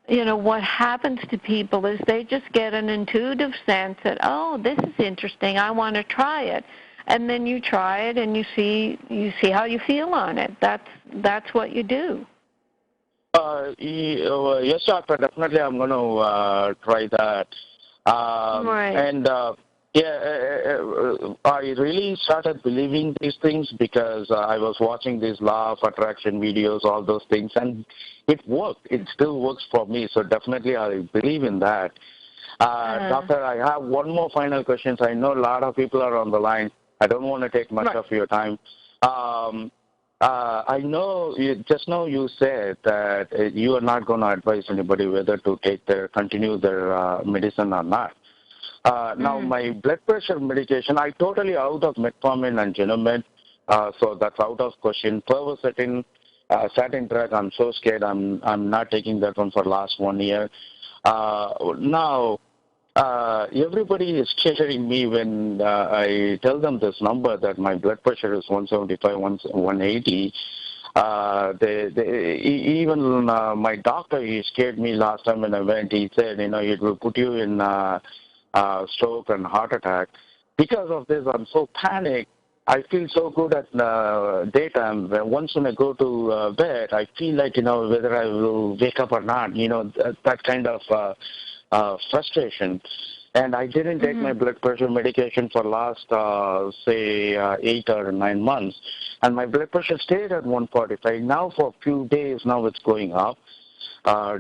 you know, what happens to people is they just get an intuitive sense that, oh, this is interesting, I want to try it. And then you try it and you see how you feel on it. That's what you do. Yes, doctor, definitely I'm going to try that. Right. And... I really started believing these things because I was watching these law of attraction videos, all those things, and it worked. It still works for me, so definitely I believe in that. Doctor, I have one more final question. I know a lot of people are on the line. I don't want to take much of your time. I know just now you said that you are not going to advise anybody whether to continue their medicine or not. Now, my blood pressure medication, I totally out of metformin and Genomed, so that's out of question. Pervostatin, statin drug, I'm so scared. I'm not taking that one for last 1 year. Now, everybody is cheering me when I tell them this number that my blood pressure is 175, 180. Even my doctor, he scared me last time when I went. He said, you know, it will put you in stroke and heart attack. Because of this, I'm so panicked. I feel so good at daytime. Once when I go to bed, I feel like, you know, whether I will wake up or not, you know, that kind of frustration. And I didn't take my blood pressure medication for last, 8 or 9 months. And my blood pressure stayed at 145. Now for a few days, now it's going up.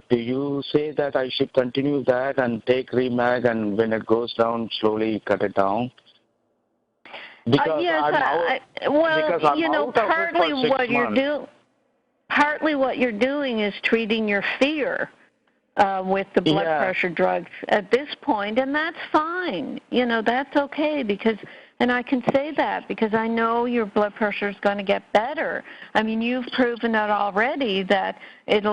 Do you say that I should continue that and take Remag, and when it goes down, slowly cut it down? Because partly what you're doing is treating your fear with the blood pressure drugs at this point, and that's fine. You know, that's okay and I can say that because I know your blood pressure is going to get better. I mean, you've proven that already that it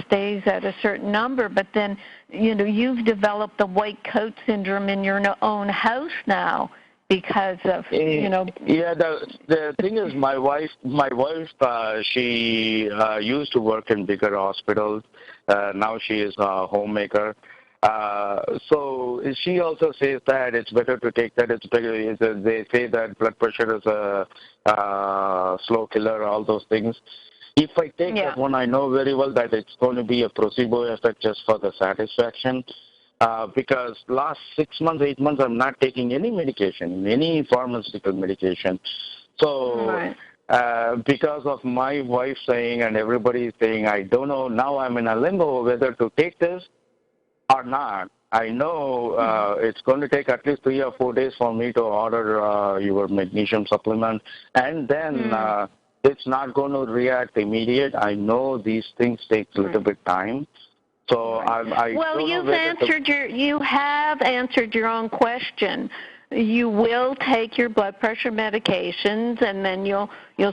stays at a certain number, but then, you know, you've developed the white coat syndrome in your own house now because of, you know. Yeah, the thing is, my wife, she used to work in bigger hospitals. Now she is a homemaker. So she also says that it's better to take that. It's better. They say that blood pressure is a slow killer, all those things. If I take that one, I know very well that it's going to be a placebo effect just for the satisfaction. Because last 6 months, 8 months, I'm not taking any medication, any pharmaceutical medication. So because of my wife saying and everybody saying, I don't know, now I'm in a limbo whether to take this or not. I know it's going to take at least 3 or 4 days for me to order your magnesium supplement, and then it's not going to react immediate. I know these things take a little bit time. So I well, don't you have answered your own question. You will take your blood pressure medications, and then you'll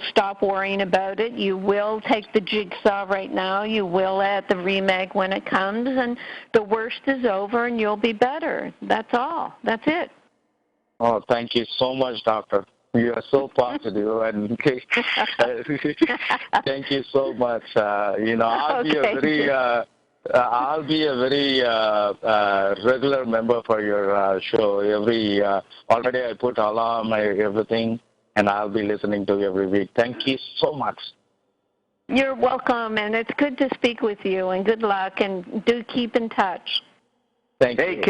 stop worrying about it. You will take the jigsaw right now. You will add the Remag when it comes, and the worst is over, and you'll be better. That's all. That's it. Oh, thank you so much, doctor. You are so positive, and thank you so much. I'll be a very regular member for your show. Already I put alarm, everything, and I'll be listening to you every week. Thank you so much. You're welcome, and it's good to speak with you, and good luck, and do keep in touch. Thank you. Hey,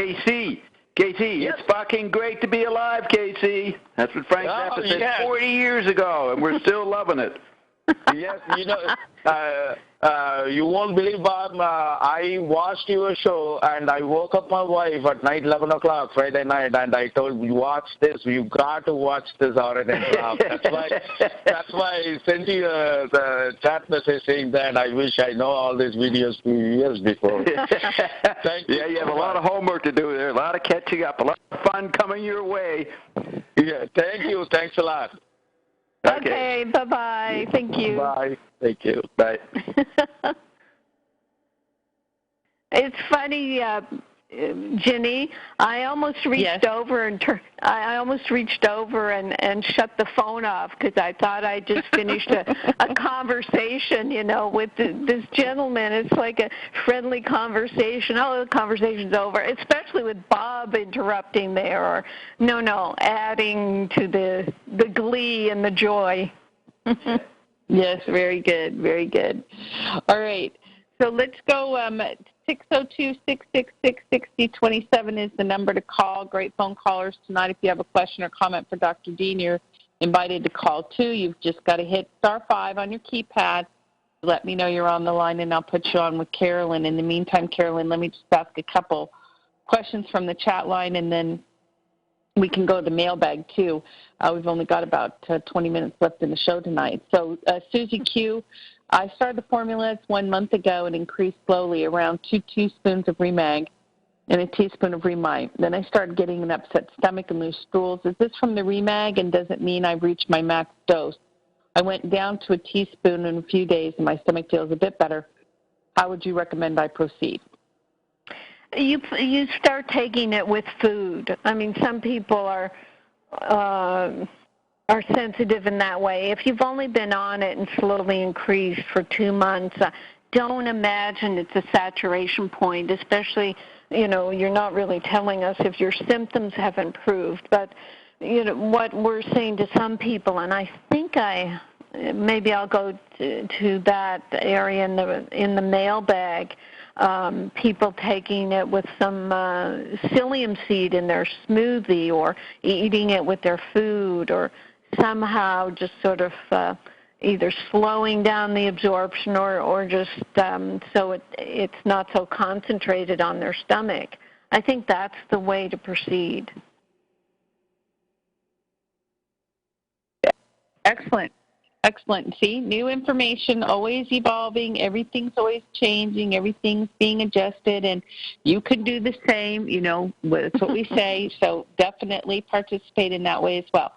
KC, yes. It's fucking great to be alive, KC. That's what Frank Zappa said 40 years ago, and we're still loving it. Yes, you won't believe, Bob, I watched your show, and I woke up my wife at night, 11 o'clock, Friday night, and I told her, watch this. You got to watch this RNA drop. That's why I sent you the chat message saying that I wish I know all these videos 2 years before. Thank you. Yeah, you have a lot of homework to do there, a lot of catching up, a lot of fun coming your way. Yeah, thank you. Thanks a lot. Okay, bye-bye. Thank you. Bye. Thank you. Bye. It's funny, Ginny. I almost reached over and shut the phone off because I thought I just finished a conversation, with this gentleman. It's like a friendly conversation. Oh, the conversation's over, especially with Bob interrupting there, or adding to the glee and the joy. Yes, very good, very good. All right, so let's go. 602-666-6027 is the number to call. Great phone callers tonight. If you have a question or comment for Dr. Dean, you're invited to call too. You've just got to hit *5 on your keypad. Let me know you're on the line, and I'll put you on with Carolyn. In the meantime, Carolyn, let me just ask a couple questions from the chat line, and then we can go to the mailbag too. We've only got about 20 minutes left in the show tonight. So, Susie Q, I started the formulas 1 month ago and increased slowly, around 2 teaspoons of Remag and a teaspoon of Remite. Then I started getting an upset stomach and loose stools. Is this from the Remag, and does it mean I've reached my max dose? I went down to a teaspoon in a few days, and my stomach feels a bit better. How would you recommend I proceed? You start taking it with food. I mean, some people are sensitive in that way. If you've only been on it and slowly increased for 2 months, don't imagine it's a saturation point, especially, you're not really telling us if your symptoms have improved. But, what we're saying to some people, and I think maybe I'll go to that area in the mailbag, people taking it with some psyllium seed in their smoothie, or eating it with their food, or somehow just sort of either slowing down the absorption or just so it's not so concentrated on their stomach. I think that's the way to proceed. Excellent. Excellent. See, new information, always evolving. Everything's always changing. Everything's being adjusted, and you can do the same. That's what we say. So definitely participate in that way as well.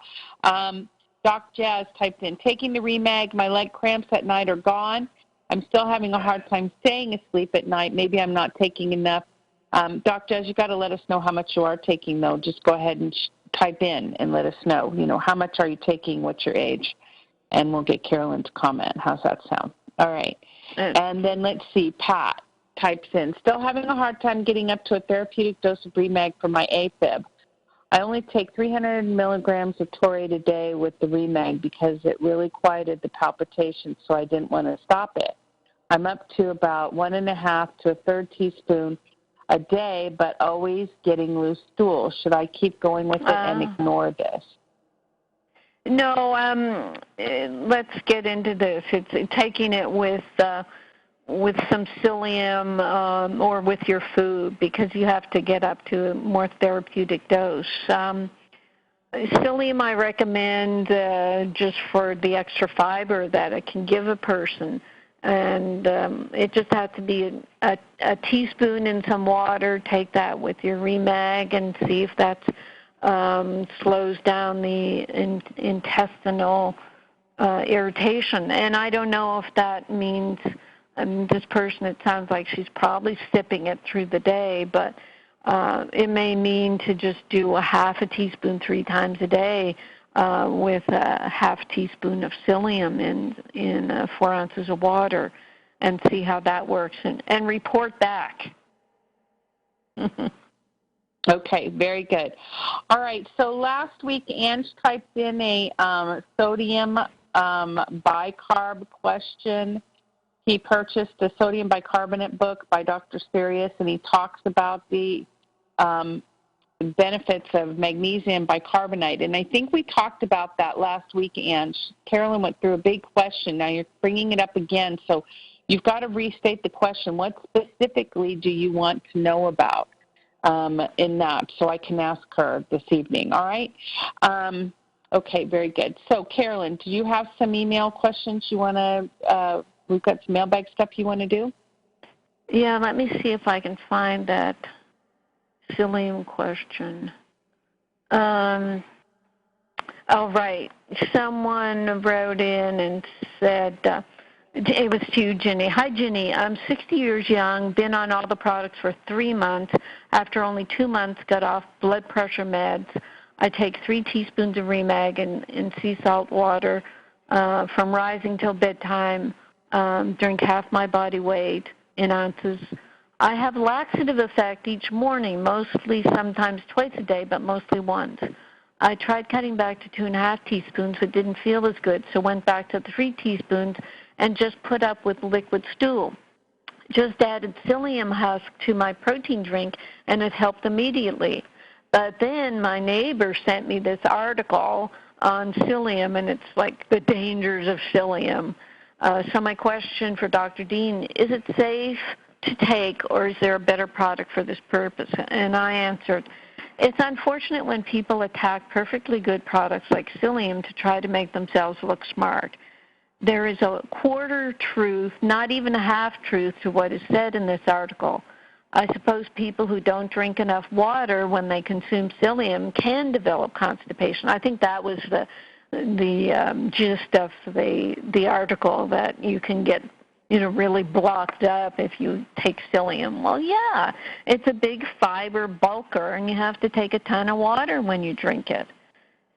Doc Jazz typed in, taking the Remag, my leg cramps at night are gone. I'm still having a hard time staying asleep at night. Maybe I'm not taking enough. Doc Jazz, you've got to let us know how much you are taking, though. Just go ahead and type in and let us know. How much are you taking, what's your age? And we'll get Carolyn to comment. How's that sound? All right. And then let's see. Pat types in, still having a hard time getting up to a therapeutic dose of Remag for my AFib. I only take 300 milligrams of taurate a day with the Remag because it really quieted the palpitations, so I didn't want to stop it. I'm up to about 1.5 to a third teaspoon a day, but always getting loose stools. Should I keep going with it and ignore this? No, let's get into this. It's taking it with with some psyllium or with your food, because you have to get up to a more therapeutic dose. Psyllium I recommend just for the extra fiber that it can give a person. And it just has to be a teaspoon in some water. Take that with your Remag and see if that slows down the intestinal irritation. And I don't know if that means, this person, it sounds like she's probably sipping it through the day, but it may mean to just do a half a teaspoon 3 times a day with a half teaspoon of psyllium in 4 ounces of water, and see how that works, and report back. Okay, very good. All right, so last week Ange typed in a sodium bicarb question. He purchased a sodium bicarbonate book by Dr. Sirius, and he talks about the benefits of magnesium bicarbonate. And I think we talked about that last week, Ange. Carolyn went through a big question. Now you're bringing it up again, so you've got to restate the question. What specifically do you want to know about in that, so I can ask her this evening, all right? Okay, very good. So, Carolyn, do you have some email questions you want to, we've got some mailbag stuff you want to do? Yeah, let me see if I can find that psyllium question. Oh, right. Someone wrote in and said, it was to you, Ginny. Hi, Ginny. I'm 60 years young, been on all the products for 3 months. After only 2 months, got off blood pressure meds. I take 3 teaspoons of Remag and sea salt water from rising till bedtime, drink half my body weight in ounces. I have laxative effect each morning, mostly sometimes twice a day, but mostly once. I tried cutting back to 2.5 teaspoons, but didn't feel as good, so went back to 3 teaspoons and just put up with liquid stool. Just added psyllium husk to my protein drink, and it helped immediately. But then my neighbor sent me this article on psyllium, and it's like the dangers of psyllium. So my question for Dr. Dean, is it safe to take, or is there a better product for this purpose? And I answered, it's unfortunate when people attack perfectly good products like psyllium to try to make themselves look smart. There is a quarter truth, not even a half truth, to what is said in this article. I suppose people who don't drink enough water when they consume psyllium can develop constipation. I think that was the gist of the article, that you can get really blocked up if you take psyllium. Well, yeah, it's a big fiber bulker, and you have to take a ton of water when you drink it.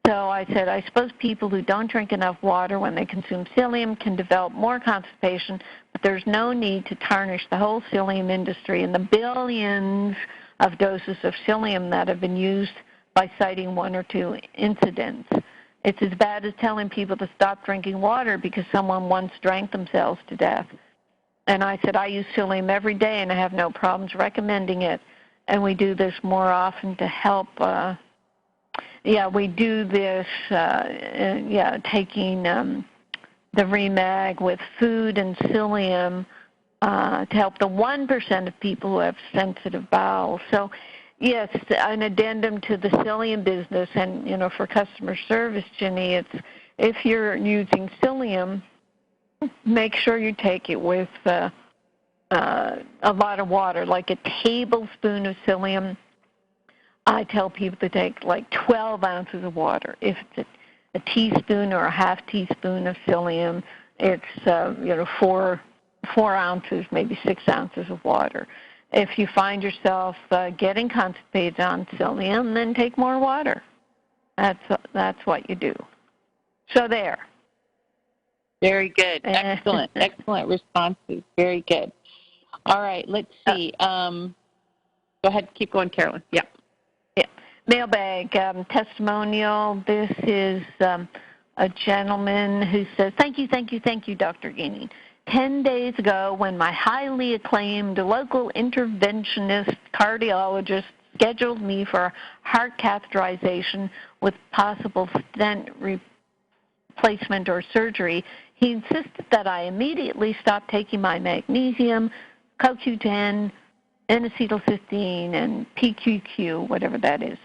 So I said, I suppose people who don't drink enough water when they consume psyllium can develop more constipation, but there's no need to tarnish the whole psyllium industry and the billions of doses of psyllium that have been used by citing 1 or 2 incidents. It's as bad as telling people to stop drinking water because someone once drank themselves to death. And I said, I use psyllium every day, and I have no problems recommending it. And we do this more often to help. We do this, taking the Remag with food and psyllium to help the 1% of people who have sensitive bowels. So, yes, an addendum to the psyllium business, and, for customer service, Ginny, it's if you're using psyllium, make sure you take it with a lot of water, like a tablespoon of psyllium. I tell people to take like 12 ounces of water. If it's a teaspoon or a half teaspoon of psyllium, it's 4 ounces, maybe 6 ounces of water. If you find yourself getting constipated on psyllium, then take more water. That's what you do. So there. Very good. Excellent. Excellent responses. Very good. All right, let's see. Go ahead. Keep going, Carolyn. Yeah. Mailbag testimonial. This is a gentleman who says, thank you, Dr. Guiney. 10 days ago, when my highly acclaimed local interventionist cardiologist scheduled me for heart catheterization with possible stent replacement or surgery, he insisted that I immediately stop taking my magnesium, CoQ10, N-acetylcysteine, and PQQ, whatever that is,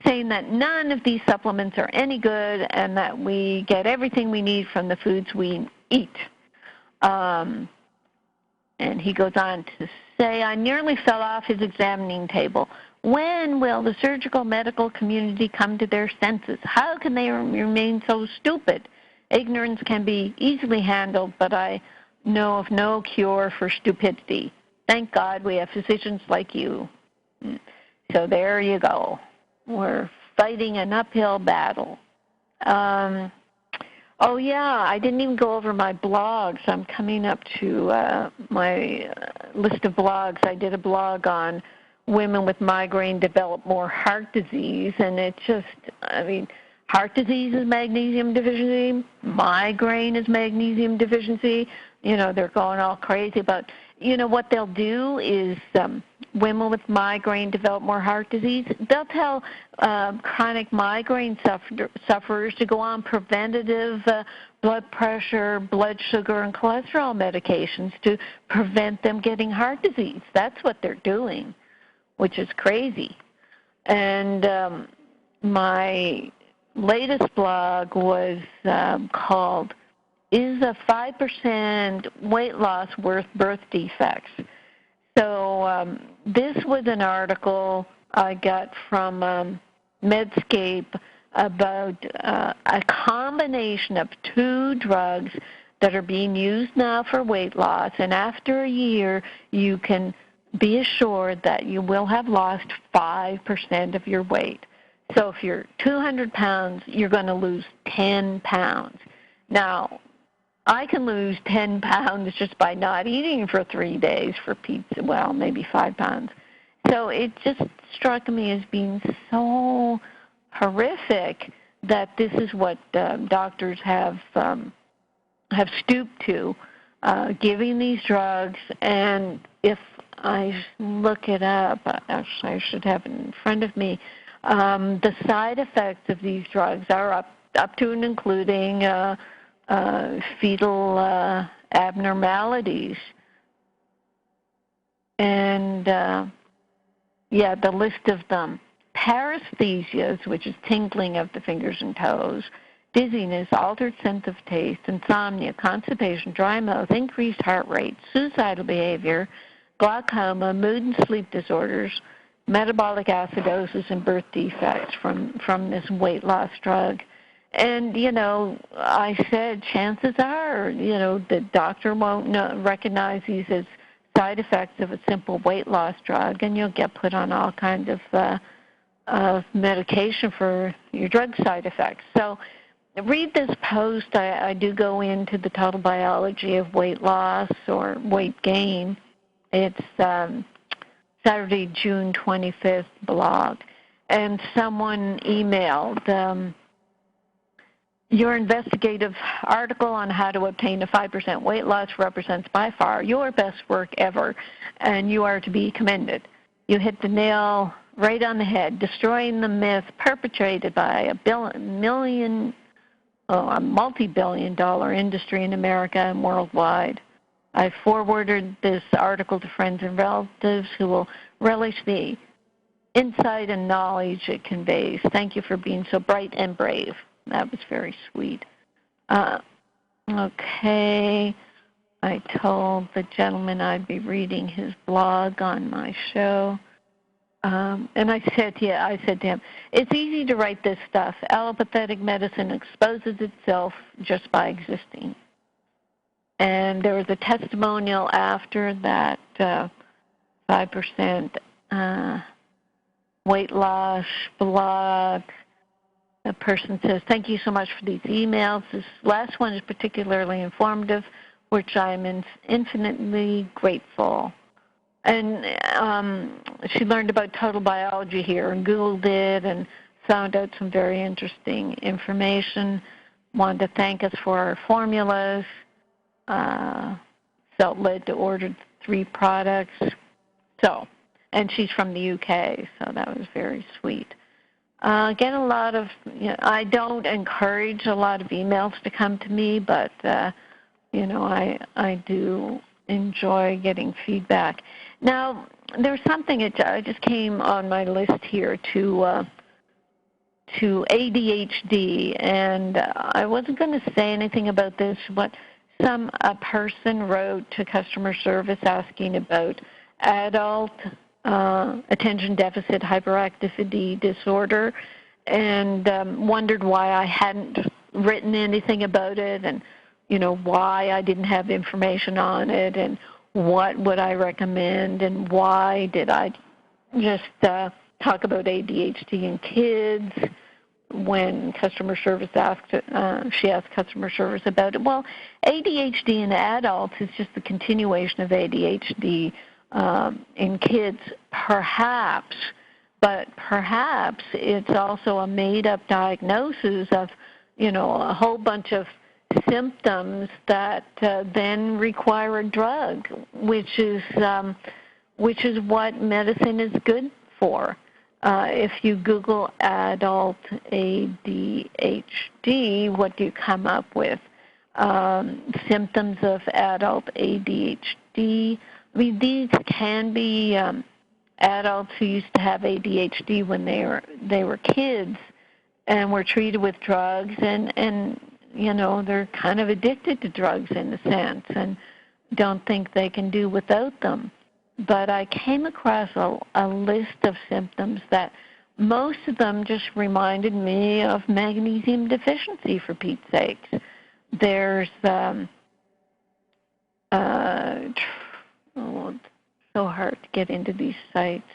saying that none of these supplements are any good and that we get everything we need from the foods we eat. And he goes on to say, I nearly fell off his examining table. When will the surgical medical community come to their senses? How can they remain so stupid? Ignorance can be easily handled, but I know of no cure for stupidity. Thank God we have physicians like you. So there you go. We're fighting an uphill battle. Oh, yeah, I didn't even go over my blogs. I'm coming up to my list of blogs. I did a blog on women with migraine develop more heart disease, and it just, I mean, heart disease is magnesium deficiency, migraine is magnesium deficiency. You know, they're going all crazy about, you know, what they'll do is women with migraine develop more heart disease. They'll tell chronic migraine sufferers to go on preventative blood pressure, blood sugar, and cholesterol medications to prevent them getting heart disease. That's what they're doing, which is crazy. And my latest blog was called, Is a 5% Weight Loss Worth Birth Defects? So this was an article I got from Medscape about a combination of two drugs that are being used now for weight loss, and after a year you can be assured that you will have lost 5% of your weight. So if you're 200 pounds, you're going to lose 10 pounds. Now, I can lose 10 pounds just by not eating for 3 days for pizza, well, maybe 5 pounds. So it just struck me as being so horrific that this is what doctors have stooped to, giving these drugs. And if I look it up, actually I should have it in front of me, the side effects of these drugs are up to and including fetal abnormalities. And, the list of them. Paresthesias, which is tingling of the fingers and toes, dizziness, altered sense of taste, insomnia, constipation, dry mouth, increased heart rate, suicidal behavior, glaucoma, mood and sleep disorders, metabolic acidosis, and birth defects from this weight loss drug. And, you know, I said chances are, you know, the doctor won't recognize these as side effects of a simple weight loss drug, and you'll get put on all kinds of medication for your drug side effects. So read this post. I do go into the total biology of weight loss or weight gain. It's Saturday, June 25th blog. And someone emailed, your investigative article on how to obtain a 5% weight loss represents by far your best work ever, and you are to be commended. You hit the nail right on the head, destroying the myth perpetrated by a multi-billion-dollar industry in America and worldwide. I forwarded this article to friends and relatives who will relish the insight and knowledge it conveys. Thank you for being so bright and brave. That was very sweet. Okay. I told the gentleman I'd be reading his blog on my show. And I said to him, it's easy to write this stuff. Allopathic medicine exposes itself just by existing. And there was a testimonial after that 5% weight loss blog. The person says, thank you so much for these emails. This last one is particularly informative, which I am infinitely grateful. And she learned about total biology here and Googled it and found out some very interesting information. Wanted to thank us for our formulas. Felt led to order 3 products. So, and she's from the UK, so that was very sweet. Get a lot of, I don't encourage a lot of emails to come to me, but I do enjoy getting feedback. Now, there's something that just came on my list here to ADHD, and I wasn't going to say anything about this, but a person wrote to customer service asking about adult attention deficit hyperactivity disorder, and wondered why I hadn't written anything about it, and why I didn't have information on it, and what would I recommend, and why did I just talk about ADHD in kids when customer service she asked customer service about it. Well, ADHD in adults is just the continuation of ADHD in kids, perhaps, but perhaps it's also a made-up diagnosis of, a whole bunch of symptoms that then require a drug, which is what medicine is good for. If you Google adult ADHD, what do you come up with? Symptoms of adult ADHD. I mean, these can be adults who used to have ADHD when they were kids and were treated with drugs, and they're kind of addicted to drugs in a sense and don't think they can do without them. But I came across a list of symptoms that most of them just reminded me of magnesium deficiency, for Pete's sakes. There's it's so hard to get into these sites.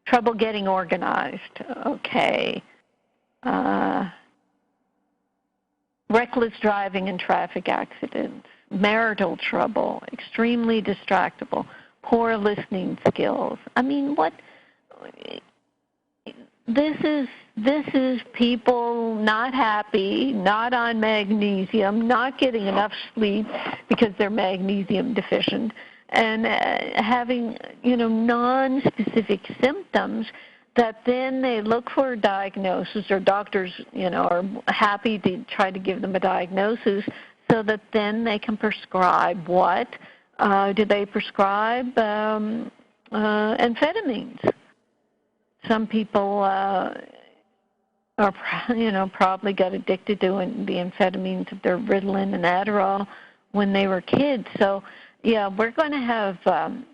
Trouble getting organized. Okay. Reckless driving and traffic accidents. Marital trouble. Extremely distractible. Poor listening skills. I mean, what? This is people not happy, not on magnesium, not getting enough sleep because they're magnesium deficient, and having non-specific symptoms that then they look for a diagnosis, or doctors are happy to try to give them a diagnosis so that then they can prescribe what? Do they prescribe amphetamines? Some people are, probably got addicted to the amphetamines of their Ritalin and Adderall when they were kids. So, yeah, we're going to have a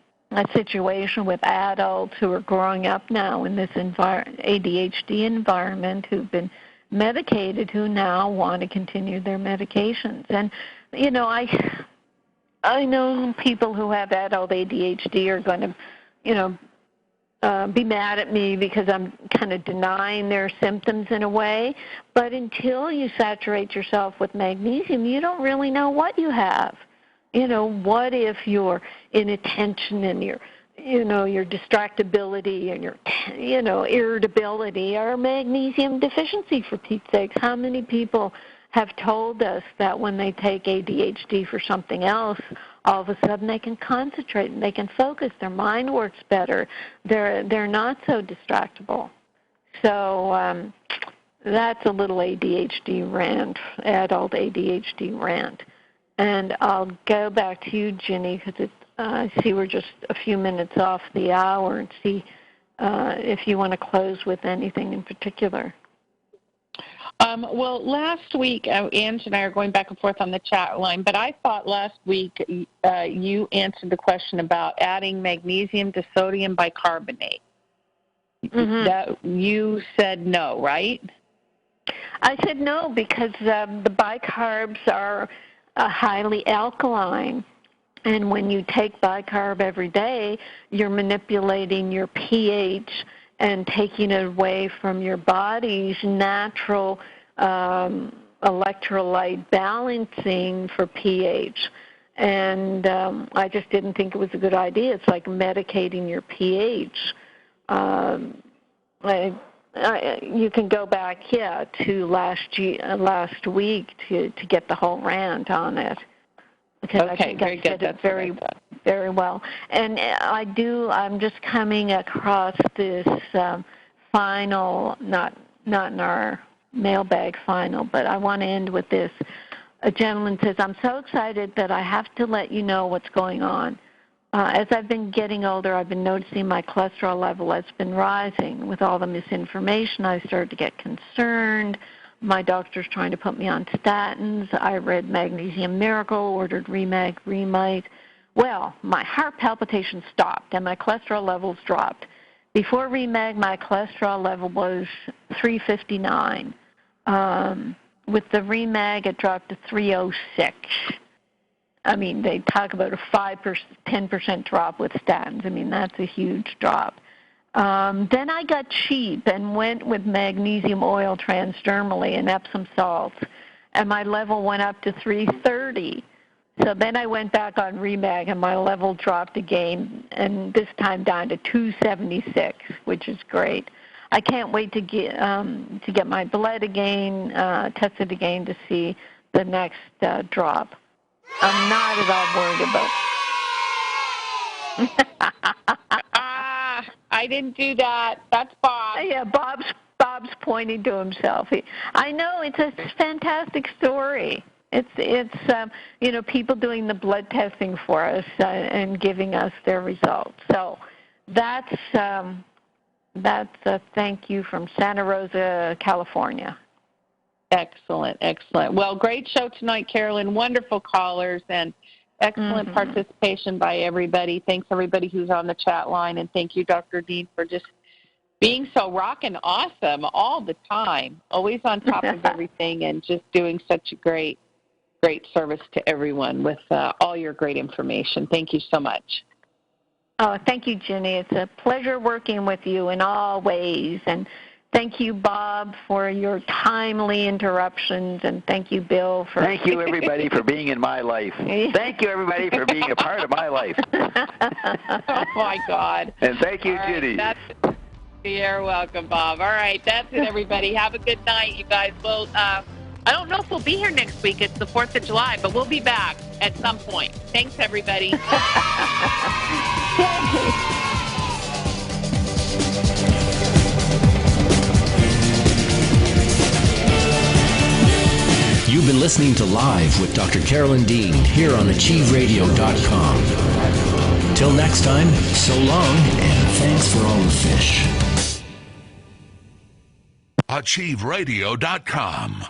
situation with adults who are growing up now in this ADHD environment who've been medicated, who now want to continue their medications. And, I know people who have adult ADHD are going to, be mad at me because I'm kind of denying their symptoms in a way. But until you saturate yourself with magnesium, you don't really know what you have. What if your inattention and your distractibility and your, irritability are magnesium deficiency, for Pete's sakes? How many people have told us that when they take ADHD for something else, all of a sudden they can concentrate and they can focus, their mind works better, they're not so distractible. So that's a little ADHD rant, adult ADHD rant. And I'll go back to you, Ginny, because I see we're just a few minutes off the hour, and see if you want to close with anything in particular. Well, last week, Ange and I are going back and forth on the chat line, but I thought last week you answered the question about adding magnesium to sodium bicarbonate. Mm-hmm. That you said no, right? I said no because the bicarbs are highly alkaline. And when you take bicarb every day, you're manipulating your pH and taking it away from your body's natural electrolyte balancing for pH. And I just didn't think it was a good idea. It's like medicating your pH. You can go back, to last week to get the whole rant on it. Because I think I said it very, very well. And I'm just coming across this final, not in our mailbag final, but I want to end with this. a gentleman says, I'm so excited that I have to let you know what's going on. As I've been getting older, I've been noticing my cholesterol level has been rising. With all the misinformation, I started to get concerned. My doctor's trying to put me on statins. I read Magnesium Miracle, ordered Remag, Remite. Well, my heart palpitations stopped and my cholesterol levels dropped. Before Remag, my cholesterol level was 359. With the Remag, it dropped to 306. I mean, they talk about a 10% drop with statins. I mean, that's a huge drop. Then I got cheap and went with magnesium oil transdermally and Epsom salts, and my level went up to 330. So then I went back on Remag, and my level dropped again, and this time down to 276, which is great. I can't wait to get my blood again, tested again to see the next drop. I'm not at all worried about. I didn't do that. That's Bob. Yeah, Bob's pointing to himself. I know, it's a fantastic story. It's people doing the blood testing for us and giving us their results. So that's a thank you from Santa Rosa, California. Excellent, excellent. Well, great show tonight, Carolyn. Wonderful callers and excellent participation by everybody. Thanks, everybody who's on the chat line, and thank you, Dr. Dean, for just being so rockin' awesome all the time, always on top of everything, and just doing such a great service to everyone with all your great information. Thank you so much. Oh, thank you, Ginny. It's a pleasure working with you in all ways. And thank you, Bob, for your timely interruptions. And thank you, Bill, for... Thank you, everybody, for being in my life. Thank you, everybody, for being a part of my life. Oh, my God. And thank you, Ginny. You're welcome, Bob. All right, that's it, everybody. Have a good night, you guys. Well, I don't know if we'll be here next week. It's the 4th of July, but we'll be back at some point. Thanks, everybody. You've been listening to Live with Dr. Carolyn Dean here on AchieveRadio.com. Till next time, so long, and thanks for all the fish. AchieveRadio.com.